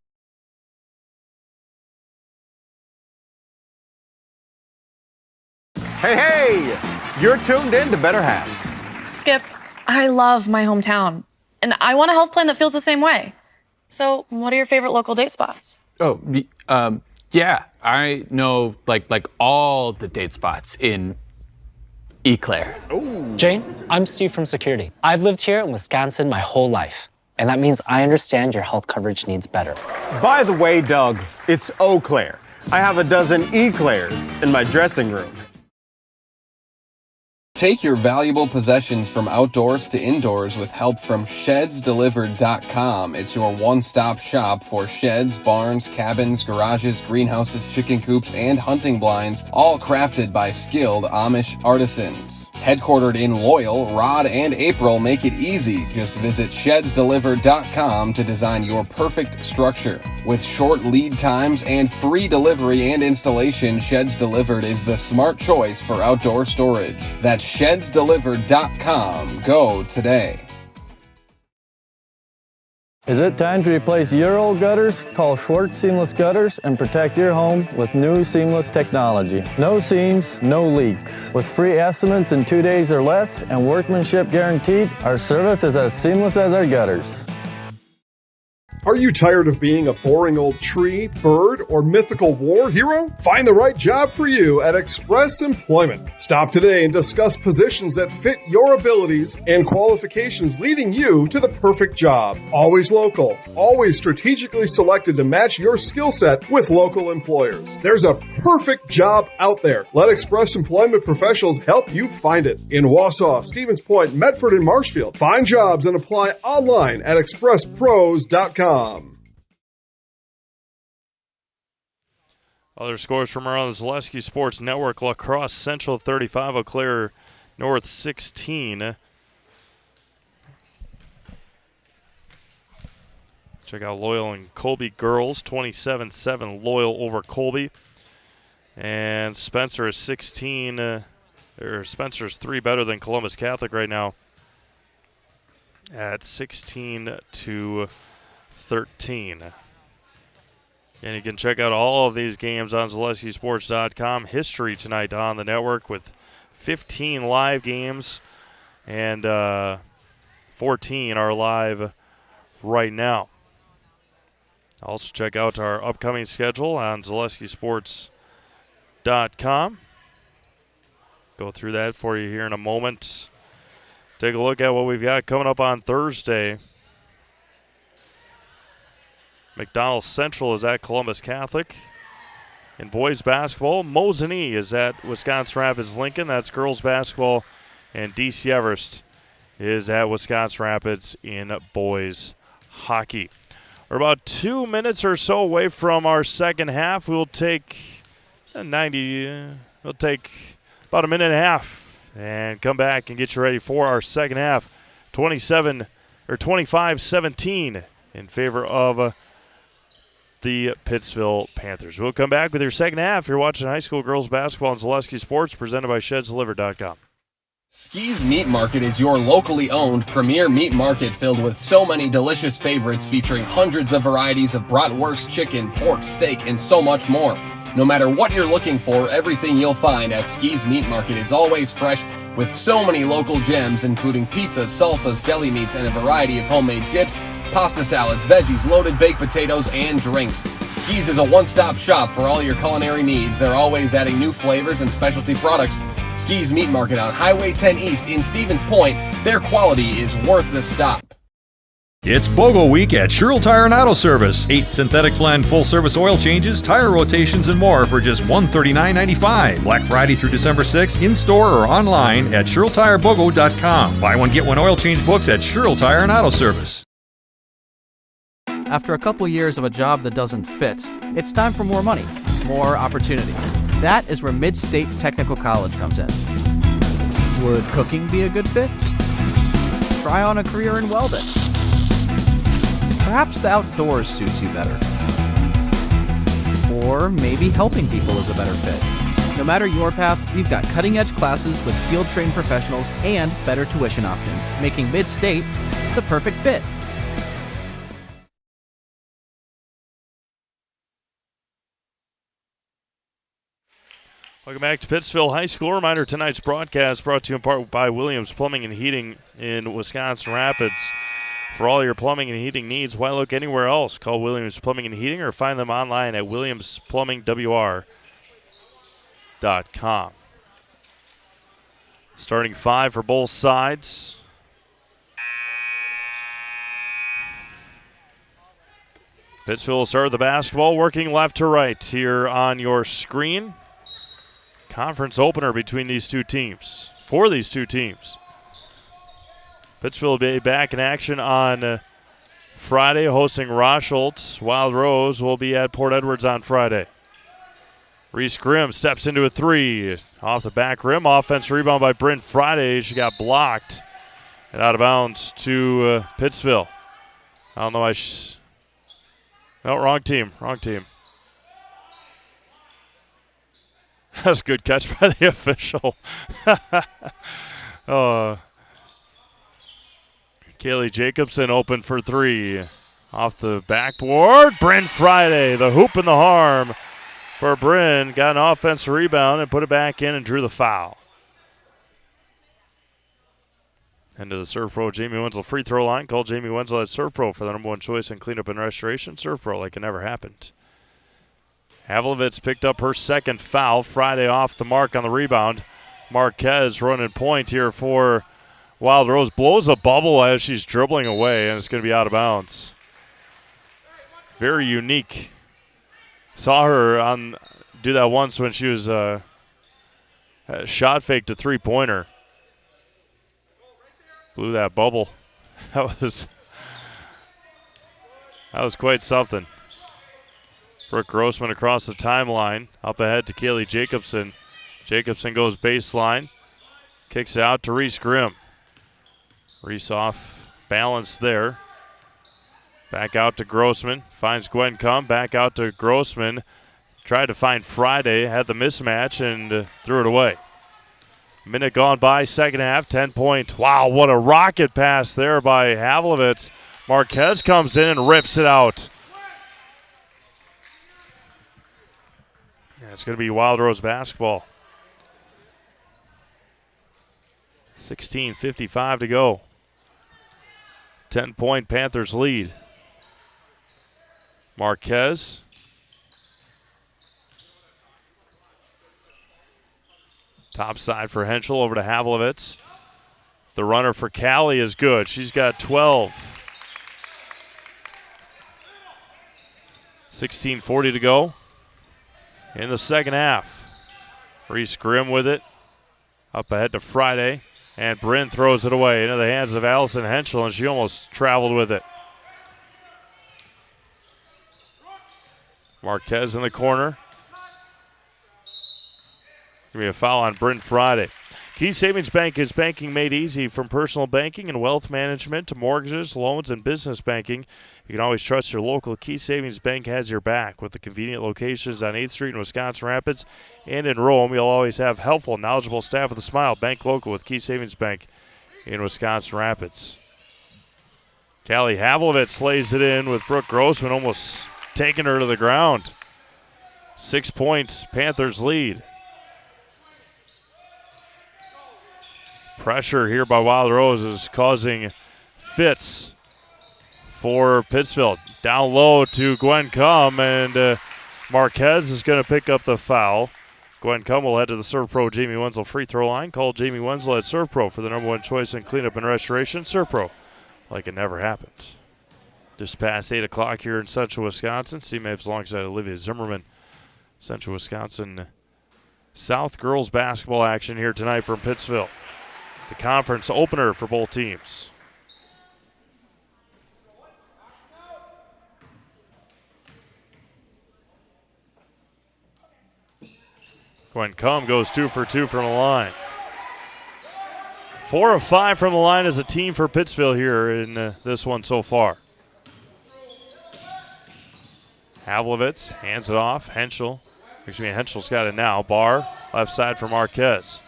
Hey, you're tuned in to Better Halves. Skip, I love my hometown, and I want a health plan that feels the same way. So, what are your favorite local date spots? Oh, yeah, I know like all the date spots in Eau Claire. Jane, I'm Steve from security. I've lived here in Wisconsin my whole life, and that means I understand your health coverage needs better. By the way, Doug, it's Eau Claire. I have a dozen Eclairs in my dressing room. Take your valuable possessions from outdoors to indoors with help from ShedsDelivered.com. It's your one-stop shop for sheds, barns, cabins, garages, greenhouses, chicken coops, and hunting blinds, all crafted by skilled Amish artisans. Headquartered in Loyal, Rod and April make it easy. Just visit ShedsDelivered.com to design your perfect structure. With short lead times and free delivery and installation, Sheds Delivered is the smart choice for outdoor storage. That's ShedsDelivered.com. Go today. Is it time to replace your old gutters? Call Schwartz Seamless Gutters and protect your home with new seamless technology. No seams, no leaks. With free estimates in 2 days or less and workmanship guaranteed, our service is as seamless as our gutters. Are you tired of being a boring old tree, bird, or mythical war hero? Find the right job for you at Express Employment. Stop today and discuss positions that fit your abilities and qualifications, leading you to the perfect job. Always local, always strategically selected to match your skill set with local employers. There's a perfect job out there. Let Express Employment professionals help you find it. In Wausau, Stevens Point, Medford, and Marshfield. Find jobs and apply online at expresspros.com. Other scores from around the Zaleski Sports Network: La Crosse Central 35, Eau Claire North 16. Check out Loyal and Colby girls, 27-7 Loyal over Colby. And Spencer is 16. Spencer's 3 better than Columbus Catholic right now at 16-13. And you can check out all of these games on ZaleskiSports.com. History tonight on the network with 15 live games, and 14 are live right now. Also check out our upcoming schedule on ZaleskiSports.com. Go through that for you here in a moment. Take a look at what we've got coming up on Thursday. McDonald Central is at Columbus Catholic. In boys basketball, Mosinee is at Wisconsin Rapids Lincoln. That's girls basketball. And DC Everest is at Wisconsin Rapids in boys hockey. We're about 2 minutes or so away from our second half. We'll take about a minute and a half and come back and get you ready for our second half. 25-17 in favor of the Pittsville Panthers. We'll come back with your second half. You're watching high school girls basketball on Zaleski Sports, presented by ShedsDelivered.com. Ski's Meat Market is your locally owned premier meat market filled with so many delicious favorites featuring hundreds of varieties of bratwurst, chicken, pork, steak, and so much more. No matter what you're looking for, everything you'll find at Ski's Meat Market is always fresh with so many local gems, including pizzas, salsas, deli meats, and a variety of homemade dips, pasta salads, veggies, loaded baked potatoes, and drinks. Ski's is a one-stop shop for all your culinary needs. They're always adding new flavors and specialty products. Ski's Meat Market on Highway 10 East in Stevens Point. Their quality is worth the stop. It's BOGO week at Sherrill Tire and Auto Service. 8 synthetic blend full-service oil changes, tire rotations, and more for just $139.95. Black Friday through December 6th, in-store or online at SherrillTireBOGO.com. Buy one, get one oil change books at Sherrill Tire and Auto Service. After a couple years of a job that doesn't fit, it's time for more money, more opportunity. That is where Mid-State Technical College comes in. Would cooking be a good fit? Try on a career in welding. Perhaps the outdoors suits you better. Or maybe helping people is a better fit. No matter your path, we've got cutting-edge classes with field-trained professionals and better tuition options, making Mid-State the perfect fit. Welcome back to Pittsville High School. Reminder, tonight's broadcast brought to you in part by Williams Plumbing and Heating in Wisconsin Rapids. For all your plumbing and heating needs, why look anywhere else? Call Williams Plumbing and Heating or find them online at williamsplumbingwr.com. Starting five for both sides. Pittsville will start the basketball, working left to right here on your screen. Conference opener between these two teams, for these two teams. Pittsville will be back in action on Friday, hosting Rocholtz. Wild Rose will be at Port Edwards on Friday. Reese Grim steps into a three. Off the back rim, offense rebound by Bryn Friday. She got blocked and out of bounds to Pittsville. I don't know why she's... No, wrong team. That's a good catch by the official. Kaylee Jacobson open for three. Off the backboard, Bryn Friday, the hoop and the harm for Bryn. Got an offensive rebound and put it back in and drew the foul. Into the Serve Pro Jamie Wenzel free throw line. Call Jamie Wenzel at Serve Pro for the number one choice in cleanup and restoration. Serve Pro like it never happened. Havlovitz picked up her second foul. Friday off the mark on the rebound. Marquez running point here for Wild Rose. Blows a bubble as she's dribbling away, and it's going to be out of bounds. Very unique. Saw her do that once when she was shot fake to three-pointer. Blew that bubble. That was quite something. Brooke Grossman across the timeline. Up ahead to Kaylee Jacobson. Jacobson goes baseline. Kicks it out to Reese Grim. Reese off balance there. Back out to Grossman. Finds Gwen Cum. Back out to Grossman. Tried to find Friday. Had the mismatch and threw it away. Minute gone by, second half, 10-point. Wow, what a rocket pass there by Havlovitz. Marquez comes in and rips it out. It's going to be Wild Rose basketball. 16:55 to go. 10-point Panthers lead. Marquez. Top side for Henschel over to Havlovitz. The runner for Callie is good. She's got 12. 16:40 to go in the second half. Reese Grim with it. Up ahead to Friday. And Bryn throws it away into the hands of Allison Henschel, and she almost traveled with it. Marquez in the corner. Going to be a foul on Bryn Friday. Key Savings Bank is banking made easy. From personal banking and wealth management to mortgages, loans, and business banking. You can always trust your local Key Savings Bank has your back. With the convenient locations on 8th Street in Wisconsin Rapids and in Rome, you'll always have helpful, knowledgeable staff with a smile. Bank local with Key Savings Bank in Wisconsin Rapids. Callie Havlovitz lays it in with Brooke Grossman almost taking her to the ground. 6 points, Panthers lead. Pressure here by Wild Rose is causing fits for Pittsville. Down low to Gwen Cum, and Marquez is going to pick up the foul. Gwen Cum will head to the Serve Pro Jamie Wenzel free throw line. Call Jamie Wenzel at Serve Pro for the number one choice in cleanup and restoration. Serve Pro, like it never happened. Just past 8 o'clock here in Central Wisconsin. C-Maps alongside Olivia Zimmerman. Central Wisconsin South girls basketball action here tonight from Pittsville. The conference opener for both teams. Gwen Cum goes 2 for 2 from the line. 4 of 5 from the line as a team for Pittsville here in this one so far. Havlovitz hands it off. Henschel's got it now. Barr, left side for Marquez.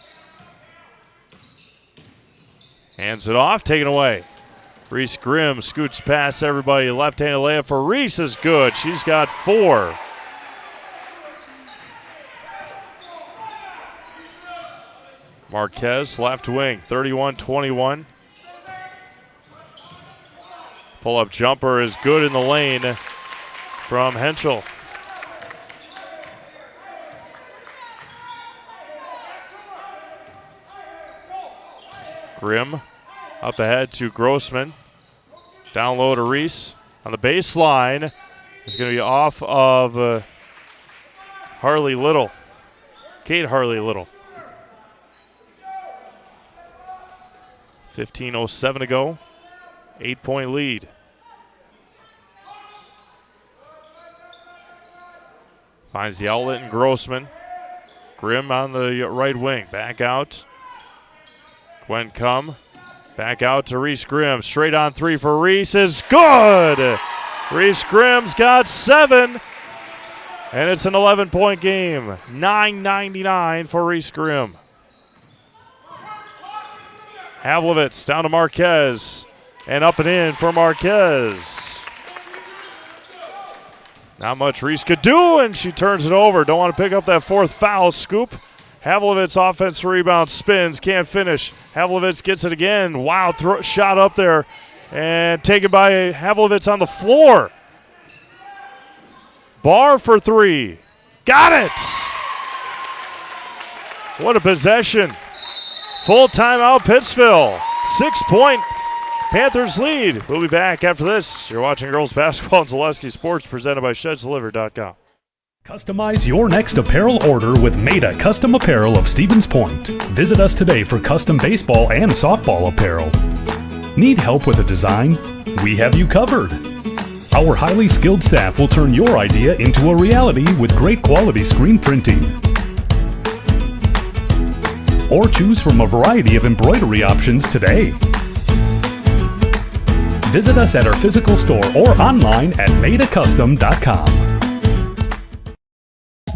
Hands it off, taken away. Reese Grim scoots past everybody. Left-handed layup for Reese is good. She's got 4. Marquez, left wing, 31-21. Pull-up jumper is good in the lane from Henschel. Grim up ahead to Grossman. Down low to Reese on the baseline. It's going to be off of Harley Little. Kate Harley Little. 15:07 to go. 8-point lead. Finds the outlet in Grossman. Grim on the right wing. Back out. Gwen Cum. Back out to Reese Grim. Straight on 3 for Reese is good. Reese Grim's got 7. And it's an 11-point game. 9:99 for Reese Grim. Havlovitz down to Marquez. And up and in for Marquez. Not much Reese could do, and she turns it over. Don't want to pick up that 4th foul. Scoop. Havlovitz offensive rebound, spins, can't finish. Havlovitz gets it again. Wow, shot up there. And taken by Havlovitz on the floor. Barr for 3. Got it! What a possession. Full timeout, Pittsville. 6-point Panthers lead. We'll be back after this. You're watching girls basketball on Zaleski Sports, presented by ShedsDelivered.com. Customize your next apparel order with Maida Custom Apparel of Stevens Point. Visit us today for custom baseball and softball apparel. Need help with a design? We have you covered. Our highly skilled staff will turn your idea into a reality with great quality screen printing. Or choose from a variety of embroidery options today. Visit us at our physical store or online at maidacustom.com.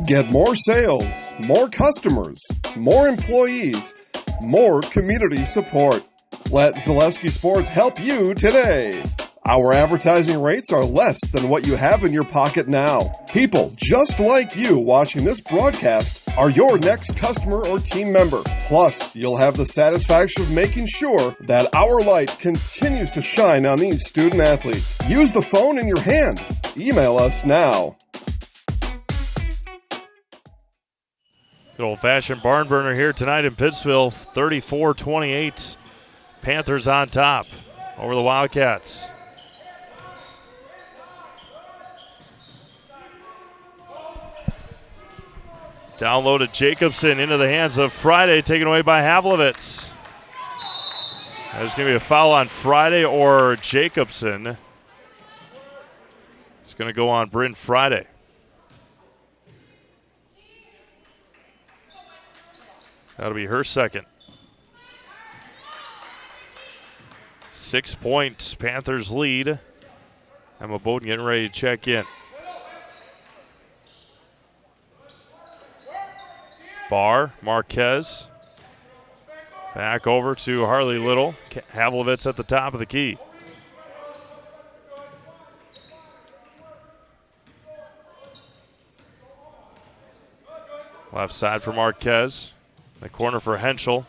Get more sales, more customers, more employees, more community support. Let Zaleski Sports help you today. Our advertising rates are less than what you have in your pocket now. People just like you watching this broadcast are your next customer or team member. Plus, you'll have the satisfaction of making sure that our light continues to shine on these student athletes. Use the phone in your hand. Email us now. Good old-fashioned barn burner here tonight in Pittsville. 34-28. Panthers on top over the Wildcats. Down low to Jacobson into the hands of Friday, taken away by Havlovitz. There's going to be a foul on Friday or Jacobson. It's going to go on Bryn Friday. That'll be her second. 6 points, Panthers lead. Emma Bowden getting ready to check in. Barr, Marquez. Back over to Harley Little. Havlovitz at the top of the key. Left side for Marquez. The corner for Henschel.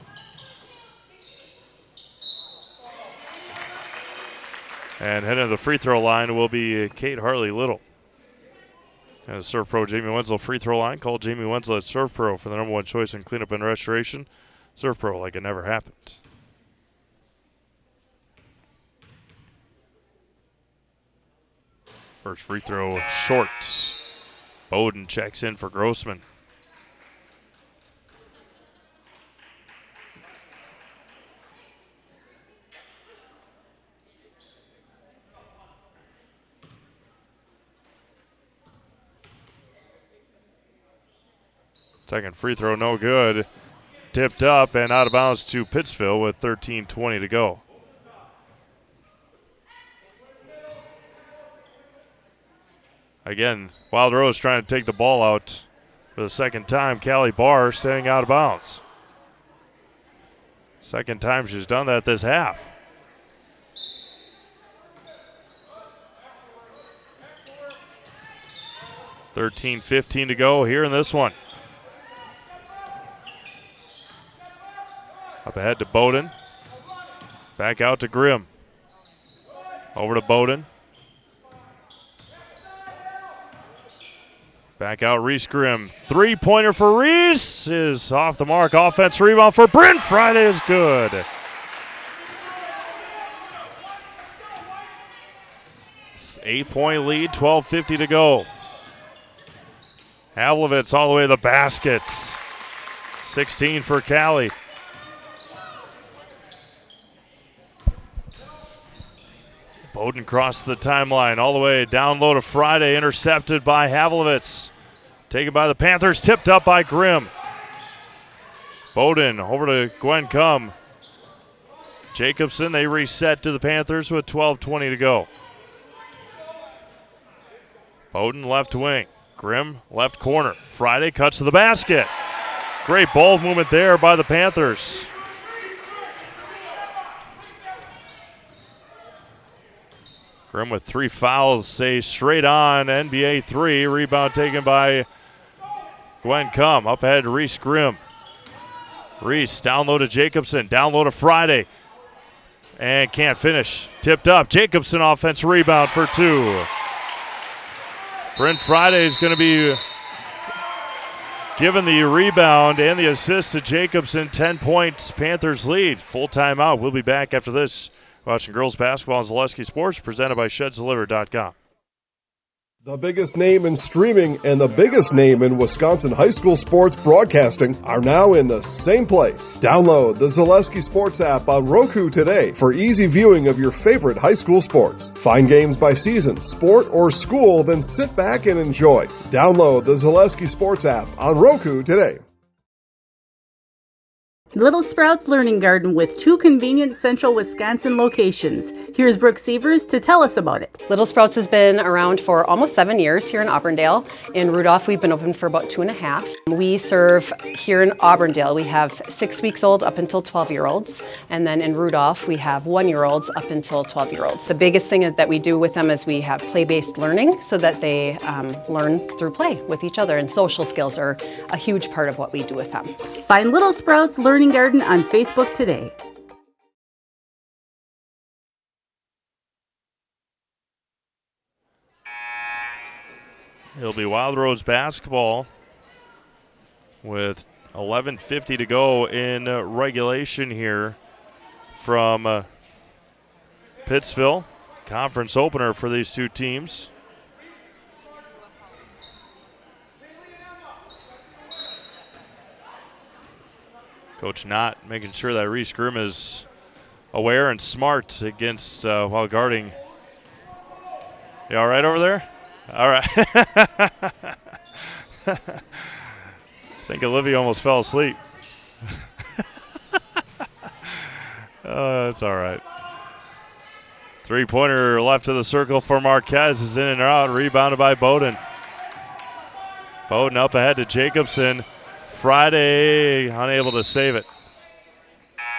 And heading to the free throw line will be Kate Harley Little. And Surf Pro Jamie Wenzel free throw line. Call Jamie Wenzel at Surf Pro for the #1 choice in cleanup and restoration. Surf Pro like it never happened. First free throw short. Bowden checks in for Grossman. Second free throw, no good. Tipped up and out of bounds to Pittsville with 13:20 to go. Again, Wild Rose trying to take the ball out for the second time. Callie Barr staying out of bounds. Second time she's done that this half. $13:15 to go here in this one. Up ahead to Bowden. Back out to Grim. Over to Bowden. Back out Reese Grim. Three-pointer for Reese is off the mark. Offense rebound for Bryn. Friday is good. 8-point lead, 12:50 to go. Havlovitz all the way to the baskets. 16 for Callie. Bowden crossed the timeline all the way down low to Friday, intercepted by Havlovitz. Taken by the Panthers, tipped up by Grim. Bowden over to Gwen Cum. Jacobson, they reset to the Panthers with 12:20 to go. Bowden left wing. Grim left corner. Friday cuts to the basket. Great ball movement there by the Panthers. Grim with 3 fouls, say straight on, NBA 3. Rebound taken by Gwen Cum. Up ahead to Reese Grim. Reese down low to Jacobson. Down low to Friday. And can't finish. Tipped up. Jacobson offensive rebound for 2. Brent Friday is going to be given the rebound and the assist to Jacobson. 10 points. Panthers lead. Full timeout. We'll be back after this. Watching girls basketball on Zaleski Sports, presented by ShedsDelivered.com. The biggest name in streaming and the biggest name in Wisconsin high school sports broadcasting are now in the same place. Download the Zaleski Sports app on Roku today for easy viewing of your favorite high school sports. Find games by season, sport, or school, then sit back and enjoy. Download the Zaleski Sports app on Roku today. Little Sprouts Learning Garden with 2 convenient central Wisconsin locations. Here's Brooke Sievers to tell us about it. Little Sprouts has been around for almost 7 years here in Auburndale. In Rudolph, we've been open for about 2.5. We serve here in Auburndale, we have 6 weeks old up until 12-year-olds. And then in Rudolph, we have 1-year-olds up until 12-year-olds. The biggest thing that we do with them is we have play-based learning so that they learn through play with each other. And social skills are a huge part of what we do with them. Find Little Sprouts Learning Garden on Facebook today. It'll be Wild Rose basketball with 11:50 to go in regulation here from Pittsville. Conference opener for these two teams. Coach Knott making sure that Reese Grim is aware and smart against while guarding. You all right over there? All right. I think Olivia almost fell asleep. It's all right. Three-pointer left of the circle for Marquez is in and out. Rebounded by Bowden. Bowden up ahead to Jacobson. Friday unable to save it.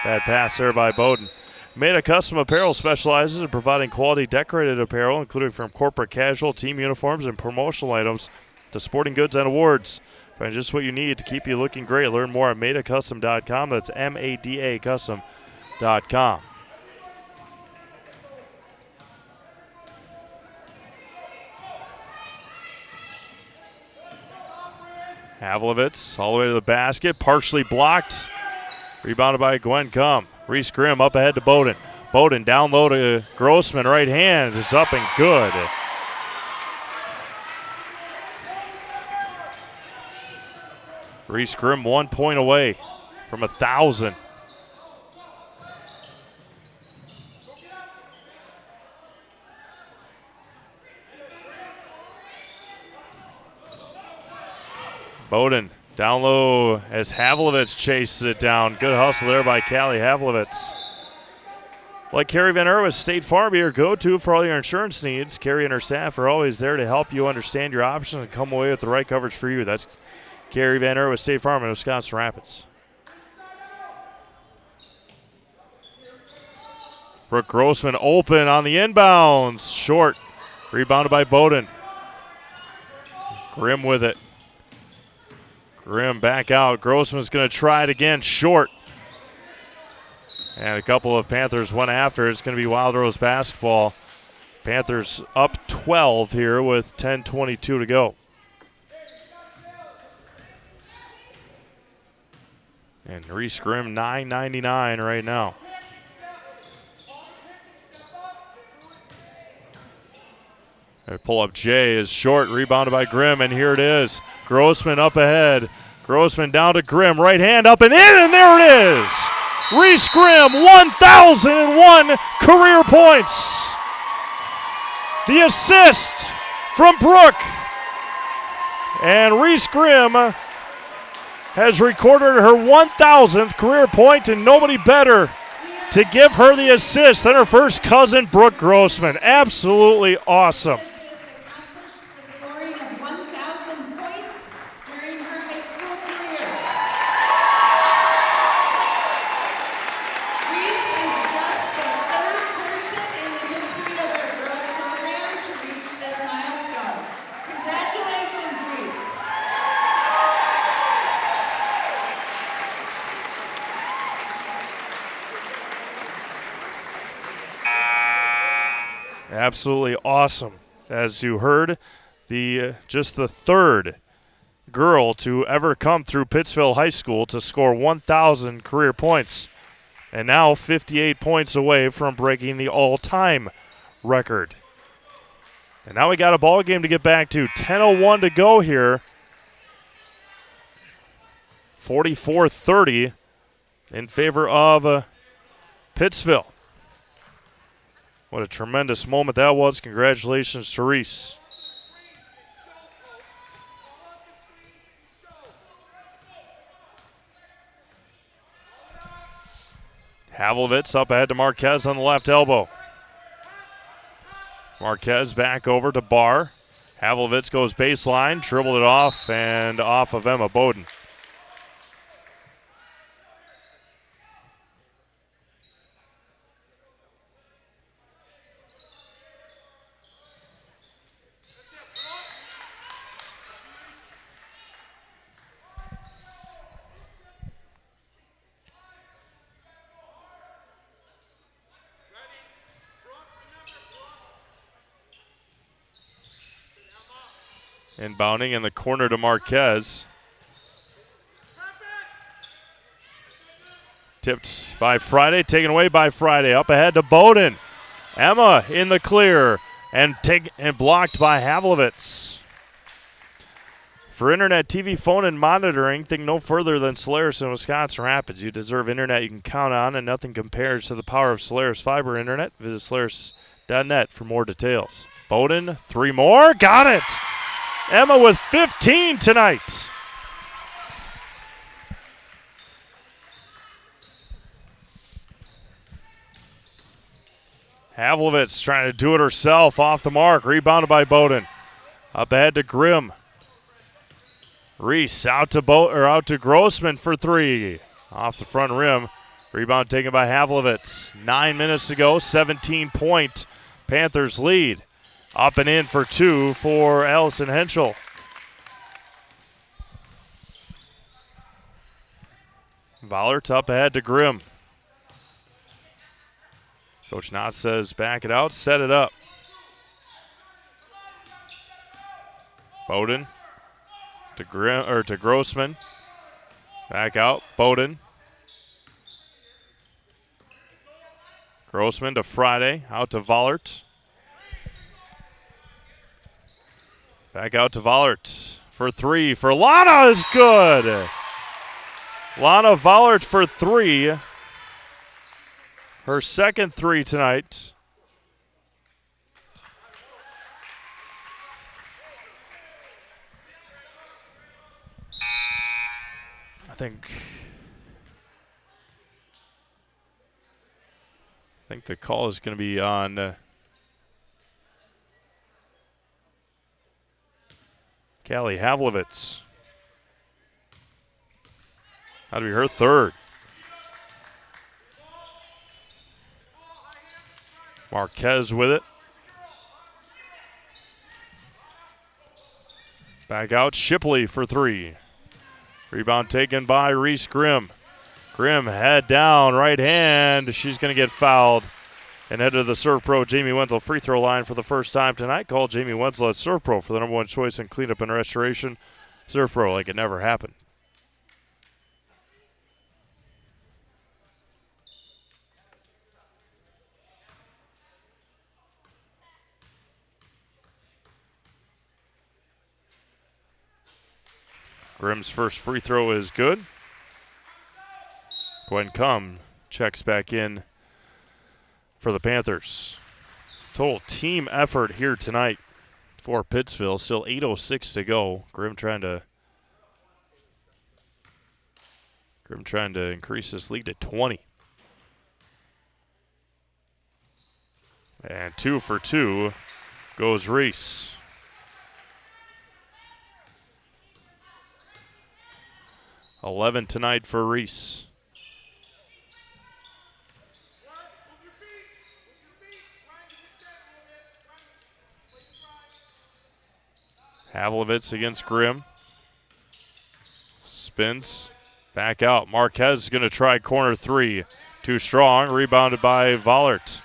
Bad pass there by Bowden. Maida Custom Apparel specializes in providing quality decorated apparel, including from corporate casual, team uniforms, and promotional items to sporting goods and awards. Find just what you need to keep you looking great. Learn more at maidacustom.com. That's M-A-D-A custom.com. Havlovitz all the way to the basket, partially blocked. Rebounded by Gwen Cum. Reese Grim up ahead to Bowden. Bowden down low to Grossman. Right hand is up and good. Reese Grim 1 point away from 1,000. Bowden down low as Havlovitz chases it down. Good hustle there by Callie Havlovitz. Like Carrie Van Erwis, State Farm, your go-to for all your insurance needs. Carrie and her staff are always there to help you understand your options and come away with the right coverage for you. That's Carrie Van Erwis, State Farm in Wisconsin Rapids. Brooke Grossman open on the inbounds. Short. Rebounded by Bowden. Grim with it. Grim back out. Grossman's going to try it again. Short. And a couple of Panthers went after. It's going to be Wild Rose basketball. Panthers up 12 here with 10:22 to go. And Reese Grim, $9.99 right now. A pull-up J is short, rebounded by Grim, and here it is. Grossman up ahead. Grossman down to Grim, right hand up and in, and there it is. Reese Grim, 1,001 career points. The assist from Brooke. And Reese Grim has recorded her 1,000th career point, and nobody better to give her the assist than her first cousin, Brooke Grossman. Absolutely awesome. Absolutely awesome. As you heard, just the third girl to ever come through Pittsville High School to score 1,000 career points. And now 58 points away from breaking the all-time record. And now we got a ball game to get back to. 10:01 to go here. 44-30 in favor of Pittsville. What a tremendous moment that was. Congratulations to Reese. Havlovitz up ahead to Marquez on the left elbow. Marquez back over to Barr. Havlovitz goes baseline, dribbled it off, and off of Emma Bowden. Inbounding in the corner to Marquez. Tipped by Friday, taken away by Friday. Up ahead to Bowden. Emma in the clear and blocked by Havlovitz. For internet, TV, phone, and monitoring, think no further than Solaris in Wisconsin Rapids. You deserve internet you can count on, and nothing compares to the power of Solaris fiber internet. Visit Solaris.net for more details. Bowden, three more, got it! Emma with 15 tonight. Havlovitz trying to do it herself off the mark. Rebounded by Bowden. Up ahead to Grim. Reese out to Grossman for three. Off the front rim. Rebound taken by Havlovitz. 9 minutes to go. 17-point Panthers lead. Up and in for two for Allison Henschel. Vollert up ahead to Grim. Coach Knott says back it out, set it up. Bowden to Grossman. Back out, Bowden. Grossman to Friday, out to Vollert. Back out to Vollert for three. For Lana is good. Lana Vollert for three. Her second three tonight. I think the call is going to be on Callie Havlovitz. That'll be her third. Marquez with it. Back out, Shipley for three. Rebound taken by Reese Grim. Grim head down, right hand. She's going to get fouled. And head to the Serve Pro Jamie Wenzel free throw line for the first time tonight. Call Jamie Wenzel at Serve Pro for the #1 choice in cleanup and restoration. Serve Pro like it never happened. Grim's first free throw is good. Gwen Cum checks back in for the Panthers. Total team effort here tonight for Pittsville. Still 8:06 to go. Grim trying to increase this lead to 20. And 2 for 2 goes Reese. $11 tonight for Reese. Havlovitz against Grim. Spins. Back out. Marquez is going to try corner three. Too strong. Rebounded by Vollert.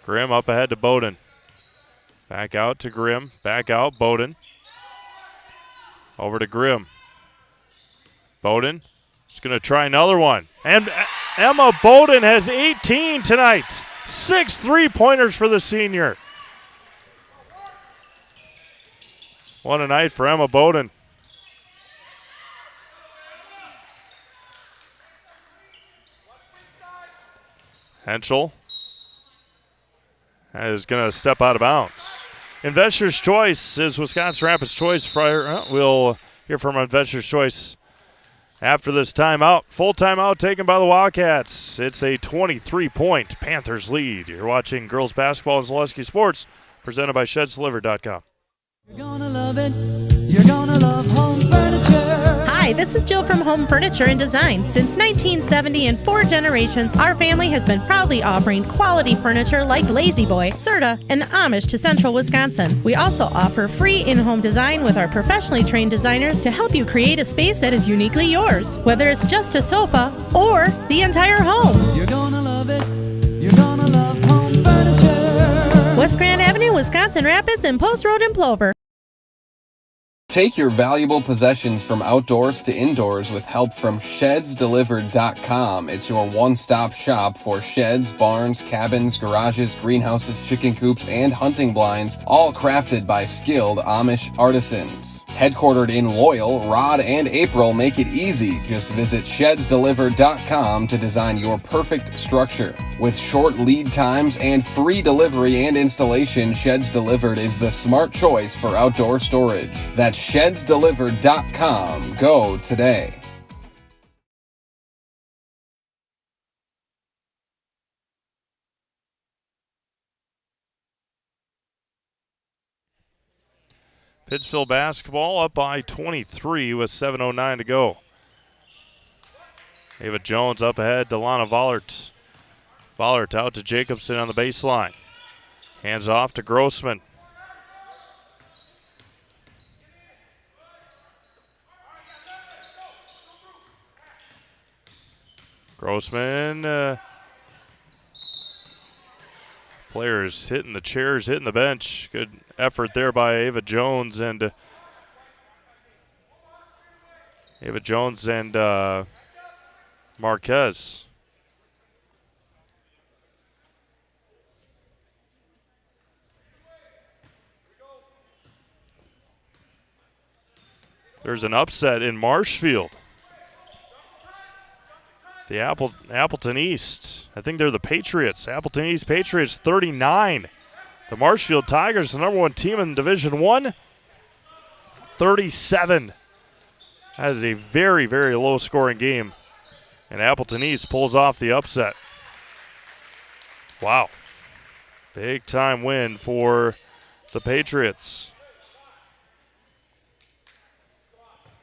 Grim up ahead to Bowden. Back out to Grim. Back out. Bowden. Over to Grim. Bowden is going to try another one. And Emma Bowden has 18 tonight. 6 3-pointers for the senior. What a night for Emma Bowden. Henschel is going to step out of bounds. Investor's Choice is Wisconsin Rapids' choice. We'll hear from Investor's Choice after this timeout. Full timeout taken by the Wildcats. It's a 23-point Panthers lead. You're watching girls basketball and Zaleski Sports, presented by ShedsDelivered.com. You're gonna love it. You're gonna love home furniture. Hi, this is Jill from Home Furniture and Design. Since 1970 and 4 generations, our family has been proudly offering quality furniture like Lazy Boy, Serta, and Amish to Central Wisconsin. We also offer free in-home design with our professionally trained designers to help you create a space that is uniquely yours, whether it's just a sofa or the entire home. You're gonna love it. You're gonna love home furniture. West Grand Avenue, Wisconsin Rapids, and Post Road in Plover. Take your valuable possessions from outdoors to indoors with help from ShedsDelivered.com. It's your one-stop shop for sheds, barns, cabins, garages, greenhouses, chicken coops, and hunting blinds, all crafted by skilled Amish artisans. Headquartered in Loyal, Rod and April make it easy. Just visit ShedsDelivered.com to design your perfect structure. With short lead times and free delivery and installation, Sheds Delivered is the smart choice for outdoor storage. That's ShedsDelivered.com. Go today. Pittsville basketball up by 23 with 7:09 to go. Ava Jones up ahead to Lana Vollert. Vollert out to Jacobson on the baseline. Hands off to Grossman. Grossman, players hitting the chairs, hitting the bench. Good effort there by Ava Jones and Marquez. There's an upset in Marshfield. The Appleton East, I think they're the Patriots. Appleton East Patriots 39. The Marshfield Tigers, the #1 team in Division I, 37. That is a very, very low-scoring game And Appleton East pulls off the upset. Wow. Big time win for the Patriots.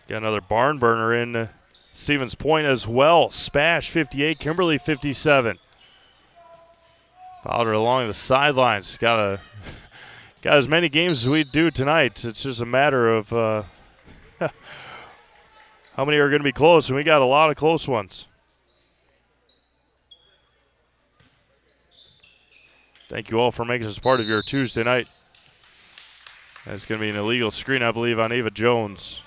Got another barn burner in Stevens Point as well. Spash 58, Kimberly 57. Fowler along the sidelines. Got as many games as we do tonight. It's just a matter of how many are going to be close, and we got a lot of close ones. Thank you all for making this part of your Tuesday night. That's going to be an illegal screen, I believe, on Ava Jones.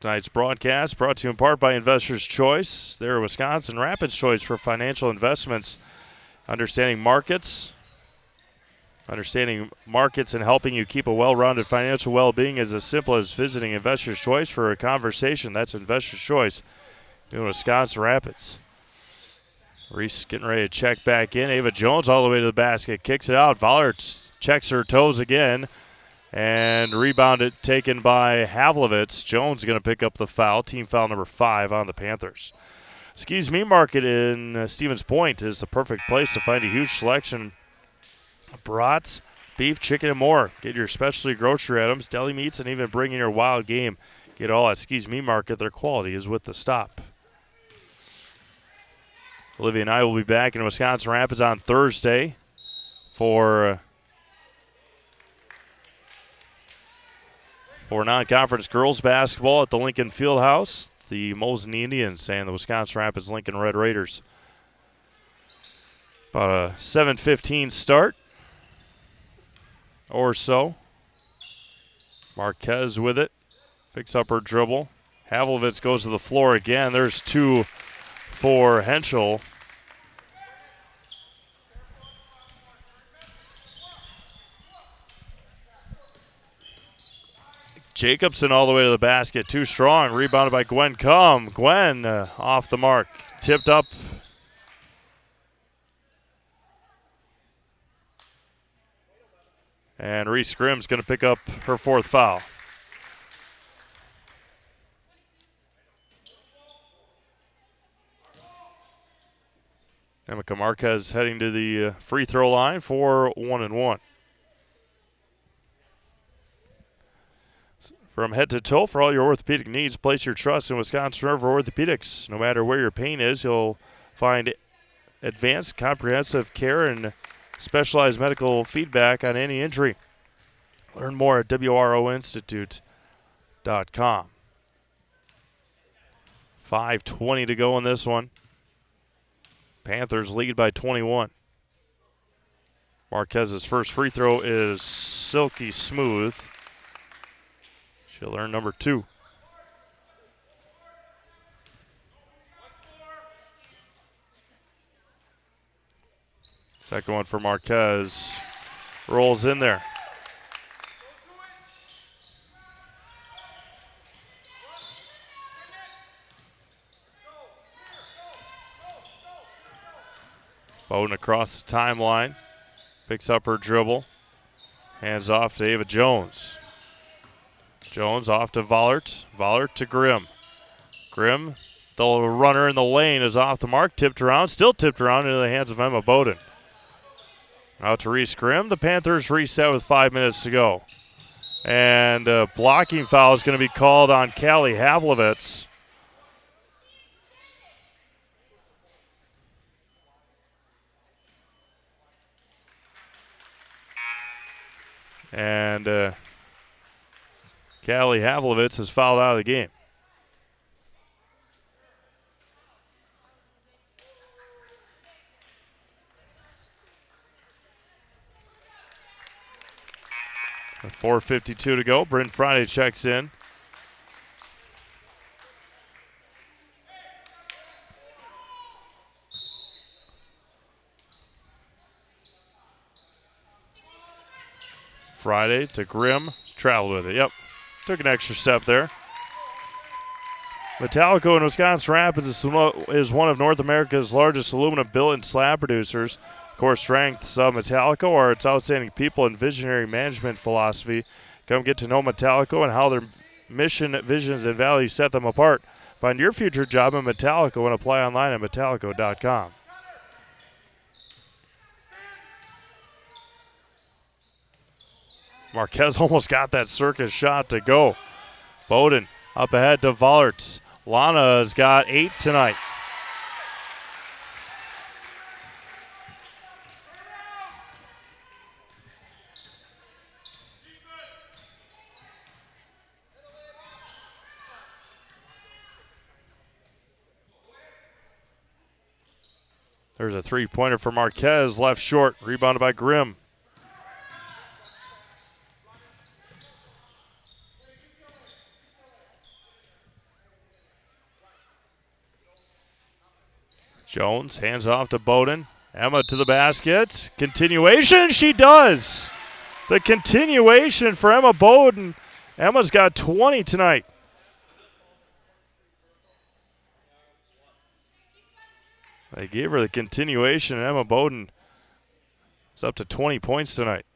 Tonight's broadcast brought to you in part by Investors Choice. They're Wisconsin Rapids Choice for financial investments. Understanding markets and helping you keep a well-rounded financial well-being is as simple as visiting Investors Choice for a conversation. That's Investors Choice in Wisconsin Rapids. Reese getting ready to check back in. Ava Jones all the way to the basket. Kicks it out. Fowler checks her toes again. And rebounded taken by Havlovitz. Jones going to pick up the foul. Team foul number 5 on the Panthers. Ski's Meat Market in Stevens Point is the perfect place to find a huge selection of brats, beef, chicken, and more. Get your specialty grocery items, deli meats, and even bring in your wild game. Get all at Ski's Meat Market. Their quality is with the stop. Olivia and I will be back in Wisconsin Rapids on Thursday for non-conference girls basketball at the Lincoln Fieldhouse. The Mosin Indians and the Wisconsin Rapids Lincoln Red Raiders. About a 7:15 start or so. Marquez with it. Picks up her dribble. Havlovitz goes to the floor again. There's 2 for Henschel. Jacobson all the way to the basket. Too strong. Rebounded by Gwen Cum. Gwen off the mark. Tipped up. And Reese Grim's going to pick up her 4th foul. Emeka Marquez heading to the free throw line for 1-1. From head to toe for all your orthopedic needs, place your trust in Wisconsin River Orthopedics. No matter where your pain is, you'll find advanced comprehensive care and specialized medical feedback on any injury. Learn more at WROinstitute.com. 5:20 to go in this one. Panthers lead by 21. Marquez's first free throw is silky smooth. She'll earn number 2. Second one for Marquez. Rolls in there. Bowden across the timeline. Picks up her dribble. Hands off to Ava Jones. Jones off to Vollert. Vollert to Grim. Grim, the runner in the lane, is off the mark. Tipped around. Still tipped around into the hands of Emma Bowden. Out to Reese Grim. The Panthers reset with 5 minutes to go. And a blocking foul is going to be called on Callie Havlovitz. And Callie Havlovitz is fouled out of the game. With 4:52 to go, Bryn Friday checks in. Friday to Grim, traveled with it. Yep, took an extra step there. Metallico in Wisconsin Rapids is one of North America's largest aluminum billet and slab producers. Core strengths of Metallico are its outstanding people and visionary management philosophy. Come get to know Metallico and how their mission, visions, and values set them apart. Find your future job in Metallico and apply online at metallico.com. Marquez almost got that circus shot to go. Bowden up ahead to Vollerts. Lana's got 8 tonight. There's a three-pointer for Marquez, left short, rebounded by Grim. Jones hands off to Bowden. Emma to the basket. Continuation, she does. The continuation for Emma Bowden. Emma's got 20 tonight. They gave her the continuation, and Emma Bowden is up to 20 points tonight.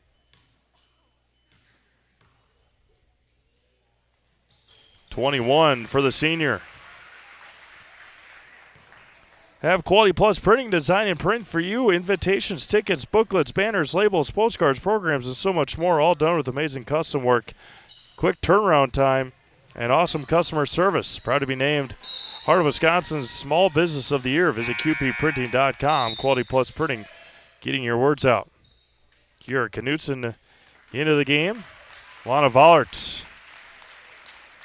.21 for the senior. Have Quality Plus Printing design and print for you. Invitations, tickets, booklets, banners, labels, postcards, programs, and so much more, all done with amazing custom work, quick turnaround time, and awesome customer service. Proud to be named Heart of Wisconsin's Small Business of the Year. Visit QPPrinting.com. Quality Plus Printing, getting your words out. Kiera Knutson into the game. Lana Vollert,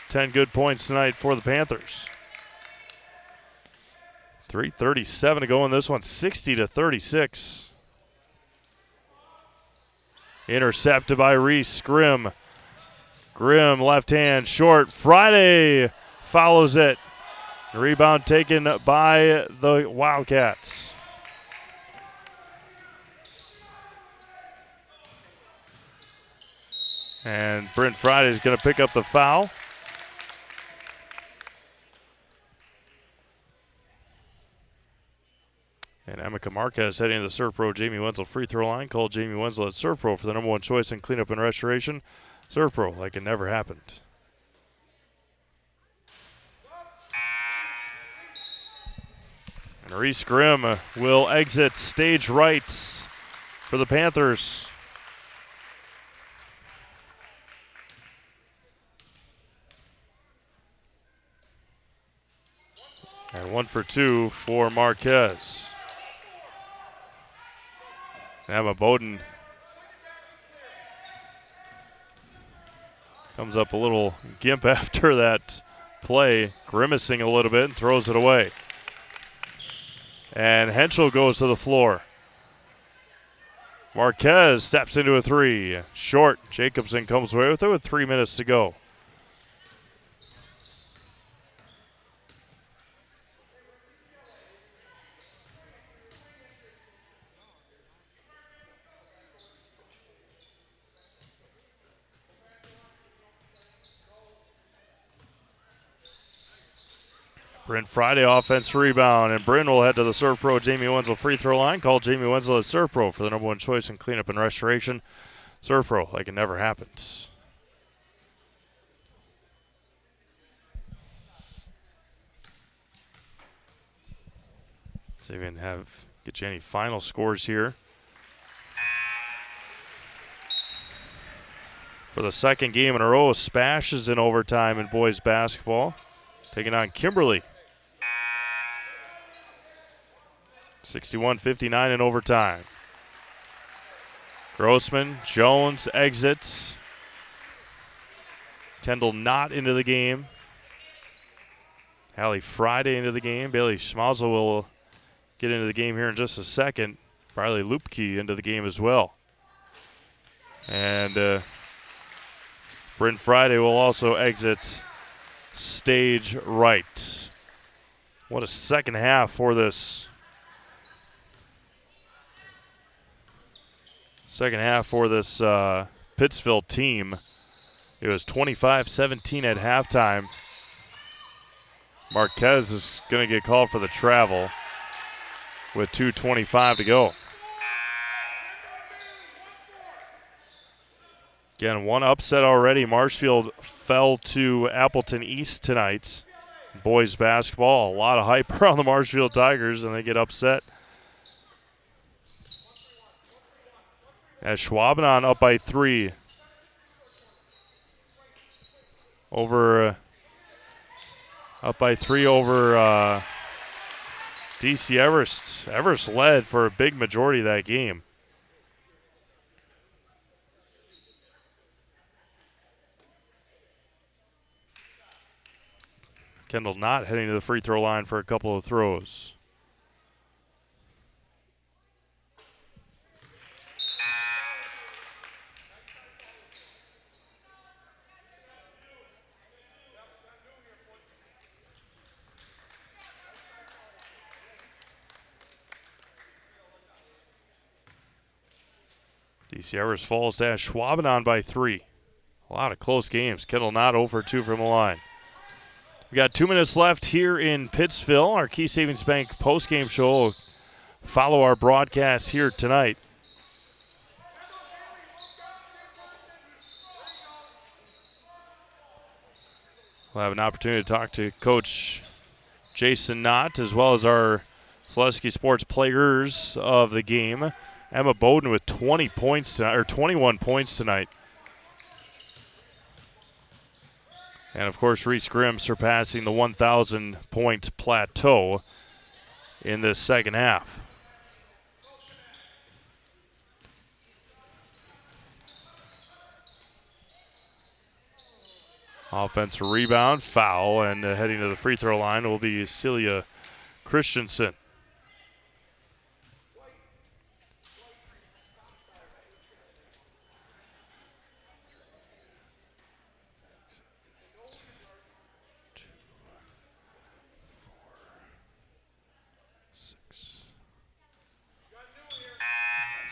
10 good points tonight for the Panthers. 3:37 to go in this one, 60-36. Intercepted by Reese Grim. Grim left hand short. Friday follows it. Rebound taken by the Wildcats. And Brent Friday is going to pick up the foul. And Emeka Marquez heading to the Serve Pro Jamie Wenzel free throw line. Call Jamie Wenzel at Serve Pro for the #1 choice in cleanup and restoration. Serve Pro like it never happened. And Reese Grim will exit stage right for the Panthers. And 1 for 2 for Marquez. Emma Bowden comes up a little gimp after that play, grimacing a little bit and throws it away. And Henschel goes to the floor. Marquez steps into a three. Short. Jacobson comes away with it with 3 minutes to go. Brent Friday offense rebound, and Bryn will head to the Serve Pro Jamie Wenzel free throw line. Call Jamie Wenzel at Serve Pro for the #1 choice in cleanup and restoration. Serve Pro like it never happened. Let's even get you any final scores here. For the second game in a row, Spash is in overtime in boys basketball, taking on Kimberly. 61-59 in overtime. Grossman, Jones exits. Kendall Knott into the game. Hallie Friday into the game. Bailey Schmausel will get into the game here in just a second. Riley Lupke into the game as well. And Bryn Friday will also exit stage right. What a second half for this. Pittsville team. It was 25-17 at halftime. Marquez is going to get called for the travel with 2:25 to go. Again, one upset already. Marshfield fell to Appleton East tonight. Boys basketball, a lot of hype around the Marshfield Tigers, and they get upset. As Schwabenon up by 3 over DC Everest. Everest led for a big majority of that game. Kendall Knott heading to the free throw line for a couple of throws. DC Everest falls to Schwabenon by 3. A lot of close games. Kendall Knott 0 for 2 from the line. We got 2 minutes left here in Pittsville. Our Key Savings Bank postgame show will follow our broadcast here tonight. We'll have an opportunity to talk to Coach Jason Knott as well as our Zaleski Sports players of the game. Emma Bowden with 21 points tonight. And, of course, Reese Grim surpassing the 1,000-point plateau in this second half. Offensive rebound, foul, and heading to the free throw line will be Celia Christensen.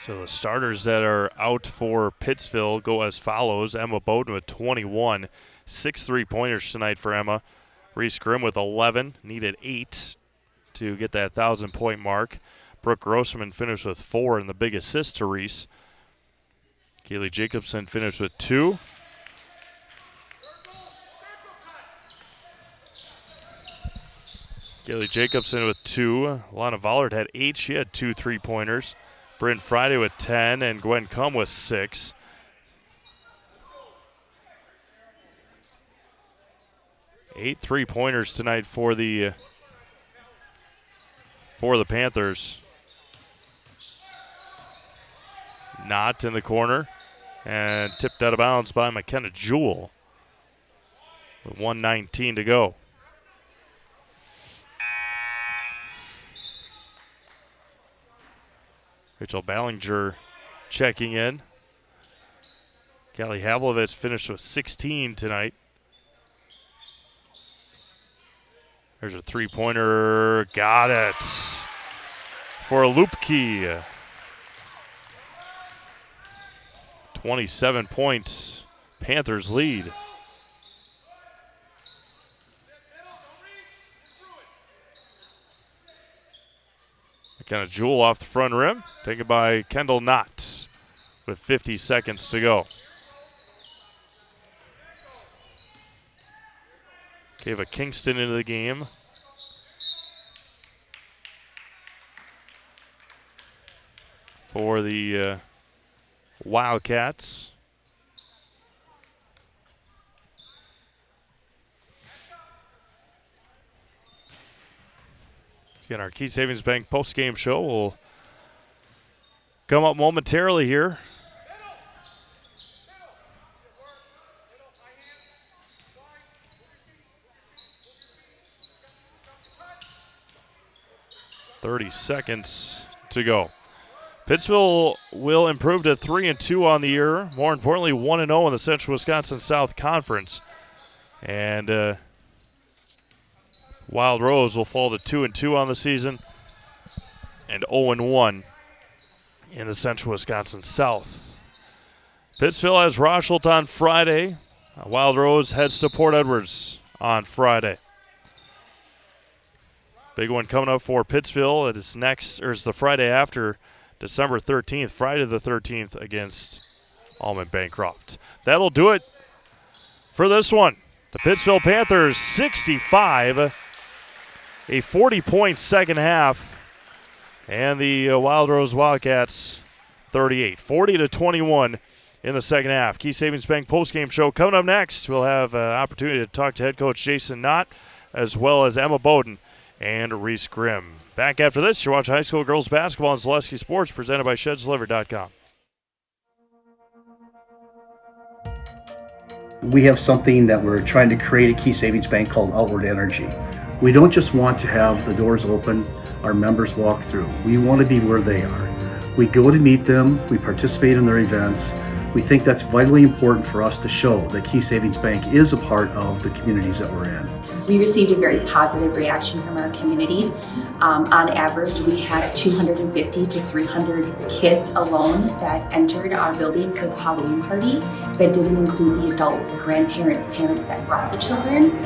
So the starters that are out for Pittsville go as follows. Emma Bowden with 21. 6 3-pointers tonight for Emma. Reese Grim with 11. Needed 8 to get that 1,000-point mark. Brooke Grossman finished with 4 and the big assist to Reese. Kaylee Jacobson finished with 2. Kaylee Jacobson with 2. Lana Vollard had 8. She had 2 3-pointers. Bryn Friday with 10 and Gwen Cum with 6. Eight 3-pointers tonight for the Panthers. Not in the corner and tipped out of bounds by McKenna Jewell with 1:19 to go. Rachel Ballinger checking in. Kelly Havlovich finished with 16 tonight. There's a 3-pointer. Got it for a Lupke. 27 points. Panthers lead. McKenna Jewell off the front rim. Taken by Kendall Knott with 50 seconds to go. Kava Kingston into the game. For the Wildcats. Again, our Key Savings Bank post-game show will come up momentarily here. .30 seconds to go. Pittsville will improve to 3-2 on the year. More importantly, 1-0 in the Central Wisconsin South Conference. And Wild Rose will fall to 2-2 on the season and 0-1 in the Central Wisconsin South. Pittsville has Rochelt on Friday. Wild Rose heads to Port Edwards on Friday. Big one coming up for Pittsville. It is next, or it's the Friday after December 13th, Friday the 13th against Almond Bancroft. That'll do it for this one. The Pittsville Panthers 65, a 40-point second half, and the Wild Rose Wildcats 38, 40-21 in the second half. Key Savings Bank postgame show coming up next. We'll have an opportunity to talk to head coach Jason Knott as well as Emma Bowden and Reese Grim. Back after this, you're watching high school girls basketball on Zaleski Sports, presented by ShedsDelivered.com. We have something that we're trying to create at Key Savings Bank called Outward Energy. We don't just want to have the doors open, our members walk through. We want to be where they are. We go to meet them, we participate in their events. We think that's vitally important for us to show that Key Savings Bank is a part of the communities that we're in. We received a very positive reaction from our community. On average, we had 250 to 300 kids alone that entered our building for the Halloween party. That didn't include the adults, grandparents, parents that brought the children.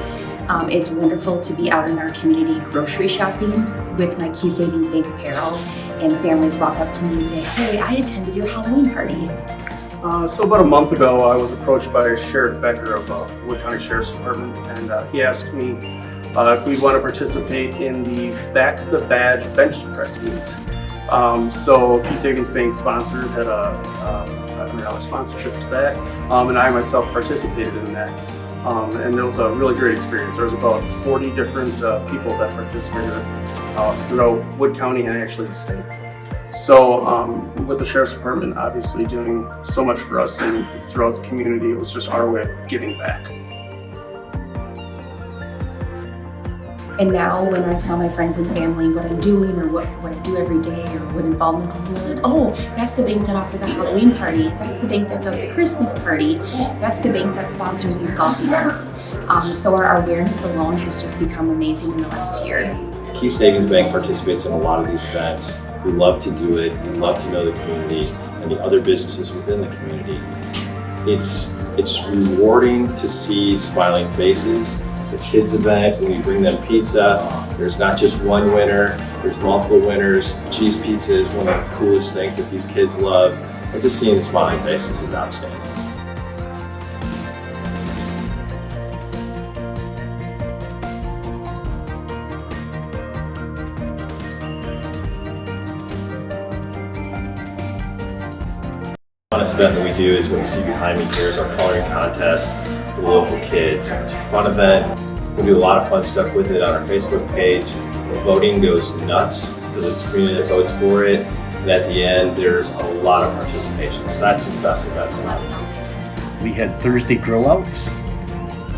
It's wonderful to be out in our community grocery shopping with my Key Savings Bank apparel, and families walk up to me and say, "Hey, I attended your Halloween party." So about a month ago, I was approached by Sheriff Becker of Wood County Sheriff's Department, and he asked me if we'd want to participate in the Back the Badge bench press meet. So Key Savings Bank sponsored, had a $500 sponsorship to that, and I myself participated in that. And it was a really great experience. There was about 40 different people that participated throughout Wood County and actually the state. So with the Sheriff's Department obviously doing so much for us and throughout the community, it was just our way of giving back. And now when I tell my friends and family what I'm doing or what I do every day or what involvements I'm doing, they're like, "Oh, that's the bank that offered the Halloween party. That's the bank that does the Christmas party. That's the bank that sponsors these golf events." So our awareness alone has just become amazing in the last year. Key Savings Bank participates in a lot of these events. We love to do it. We love to know the community and the other businesses within the community. It's rewarding to see smiling faces. The kids event, when we bring them pizza, there's not just one winner, there's multiple winners. Cheese pizza is one of the coolest things that these kids love. And just seeing the smiling faces is outstanding. This event that we do is what you see behind me here is our coloring contest for the local kids. It's a fun event. We do a lot of fun stuff with it on our Facebook page. The voting goes nuts because it's the community that votes for it. And at the end, there's a lot of participation. So that's the best event. We had Thursday grill outs.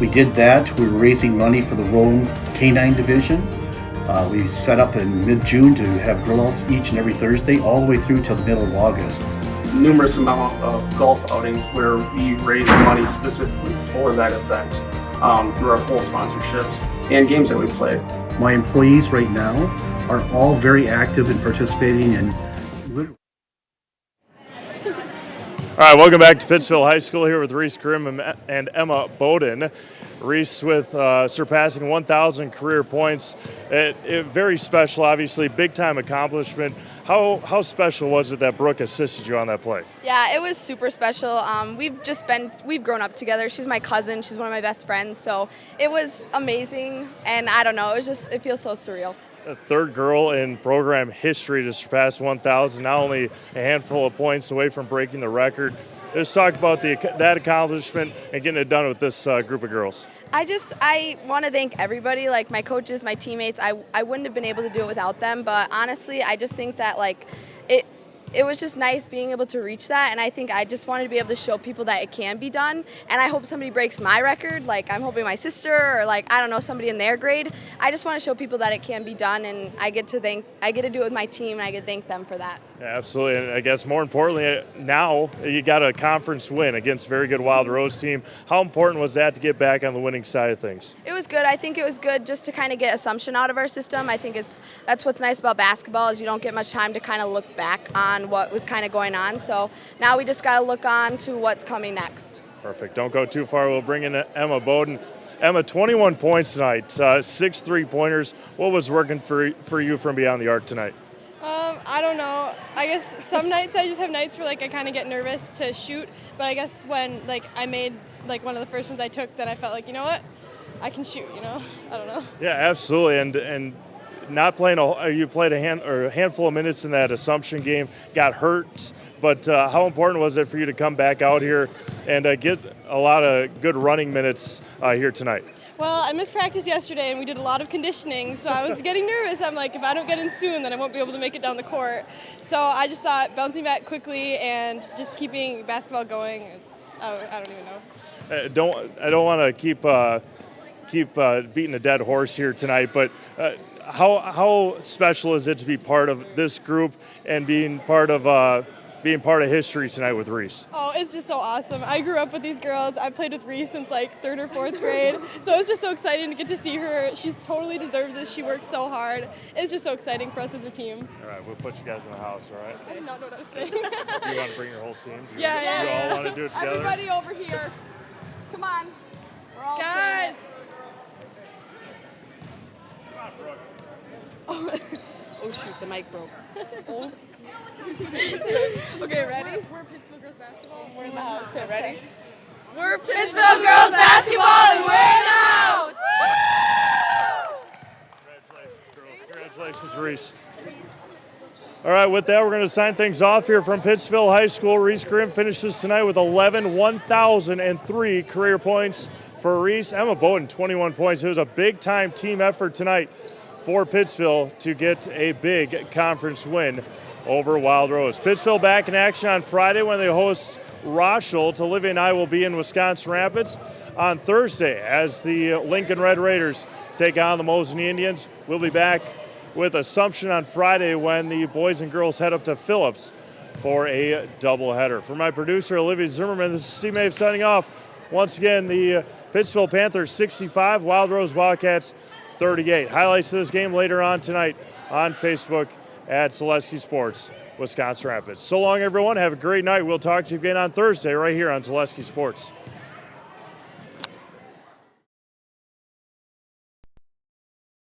We did that. We were raising money for the Rome Canine Division. We set up in mid-June to have grill outs each and every Thursday all the way through till the middle of August. Numerous amount of golf outings where we raise money specifically for that event through our whole sponsorships and games that we play. My employees right now are all very active in participating in literally. All right, welcome back to Pittsville High School here with Reese Grim and Emma Bowden. Reese with surpassing 1,000 career points. Very special, obviously, big-time accomplishment. How special was it that Brooke assisted you on that play? Yeah, it was super special. We've grown up together. She's my cousin. She's one of my best friends. So it was amazing, and I don't know. It feels so surreal. The third girl in program history to surpass 1,000, not only a handful of points away from breaking the record. Just talk about that accomplishment and getting it done with this group of girls. I want to thank everybody, like my coaches, my teammates. I wouldn't have been able to do it without them, but honestly, I just think that it was just nice being able to reach that, and I think I just wanted to be able to show people that it can be done, and I hope somebody breaks my record, like I'm hoping my sister or I don't know, somebody in their grade. I just want to show people that it can be done, and I get to do it with my team, and I get to thank them for that. Yeah, absolutely, and I guess more importantly, now you got a conference win against a very good Wild Rose team. How important was that to get back on the winning side of things? It was good. I think it was good just to kind of get assumption out of our system. I think that's what's nice about basketball is you don't get much time to kind of look back on what was kind of going on. So now we just got to look on to what's coming next. Perfect. Don't go too far. We'll bring in Emma Bowden. Emma, 21 points tonight, 6 3-pointers. What was working for you from beyond the arc tonight? I don't know. I guess some nights I just have nights where, like, I kind of get nervous to shoot. But I guess when, like, I made, like, one of the first ones I took, then I felt like, you know what? I can shoot, you know? I don't know. Yeah, absolutely. And not playing you played a handful of minutes in that Assumption game, got hurt, but how important was it for you to come back out here and get a lot of good running minutes here tonight? Well, I missed practice yesterday, and we did a lot of conditioning, so I was getting nervous. I'm like, if I don't get in soon, then I won't be able to make it down the court. So I just thought bouncing back quickly and just keeping basketball going, I don't even know. I don't want to keep beating a dead horse here tonight, but how special is it to be part of this group and being part of history tonight with Reese? Oh, it's just so awesome. I grew up with these girls. I played with Reese since like 3rd or 4th grade, so it's just so exciting to get to see her. She totally deserves this. She works so hard. It's just so exciting for us as a team. All right, we'll put you guys in the house, all right? I did not know what I was saying. Do you want to bring your whole team? Do Yeah. you all want to do it together? Everybody over here. Come on. We're all guys. Oh shoot, the mic broke. Oh. Okay, ready? We're Pittsville girls basketball. We're in the house. Okay, ready? We're Pittsville girls basketball, and we're in the house. Congratulations, girls. Congratulations, Reese. All right, with that, we're going to sign things off here from Pittsville High School. Reese Grim finishes tonight with 1,003 career points for Reese. Emma Bowden, 21 points. It was a big-time team effort tonight for Pittsville to get a big conference win over Wild Rose. Pittsville back in action on Friday when they host Rochelle. Olivia and I will be in Wisconsin Rapids on Thursday as the Lincoln Red Raiders take on the Mosinee Indians. We'll be back with Assumption on Friday when the boys and girls head up to Phillips for a doubleheader. For my producer, Olivia Zimmerman, this is Steve Mave signing off. Once again, the Pittsville Panthers 65, Wild Rose Wildcats 38. Highlights of this game later on tonight on Facebook at Zaleski Sports, Wisconsin Rapids. So long, everyone. Have a great night. We'll talk to you again on Thursday right here on Zaleski Sports.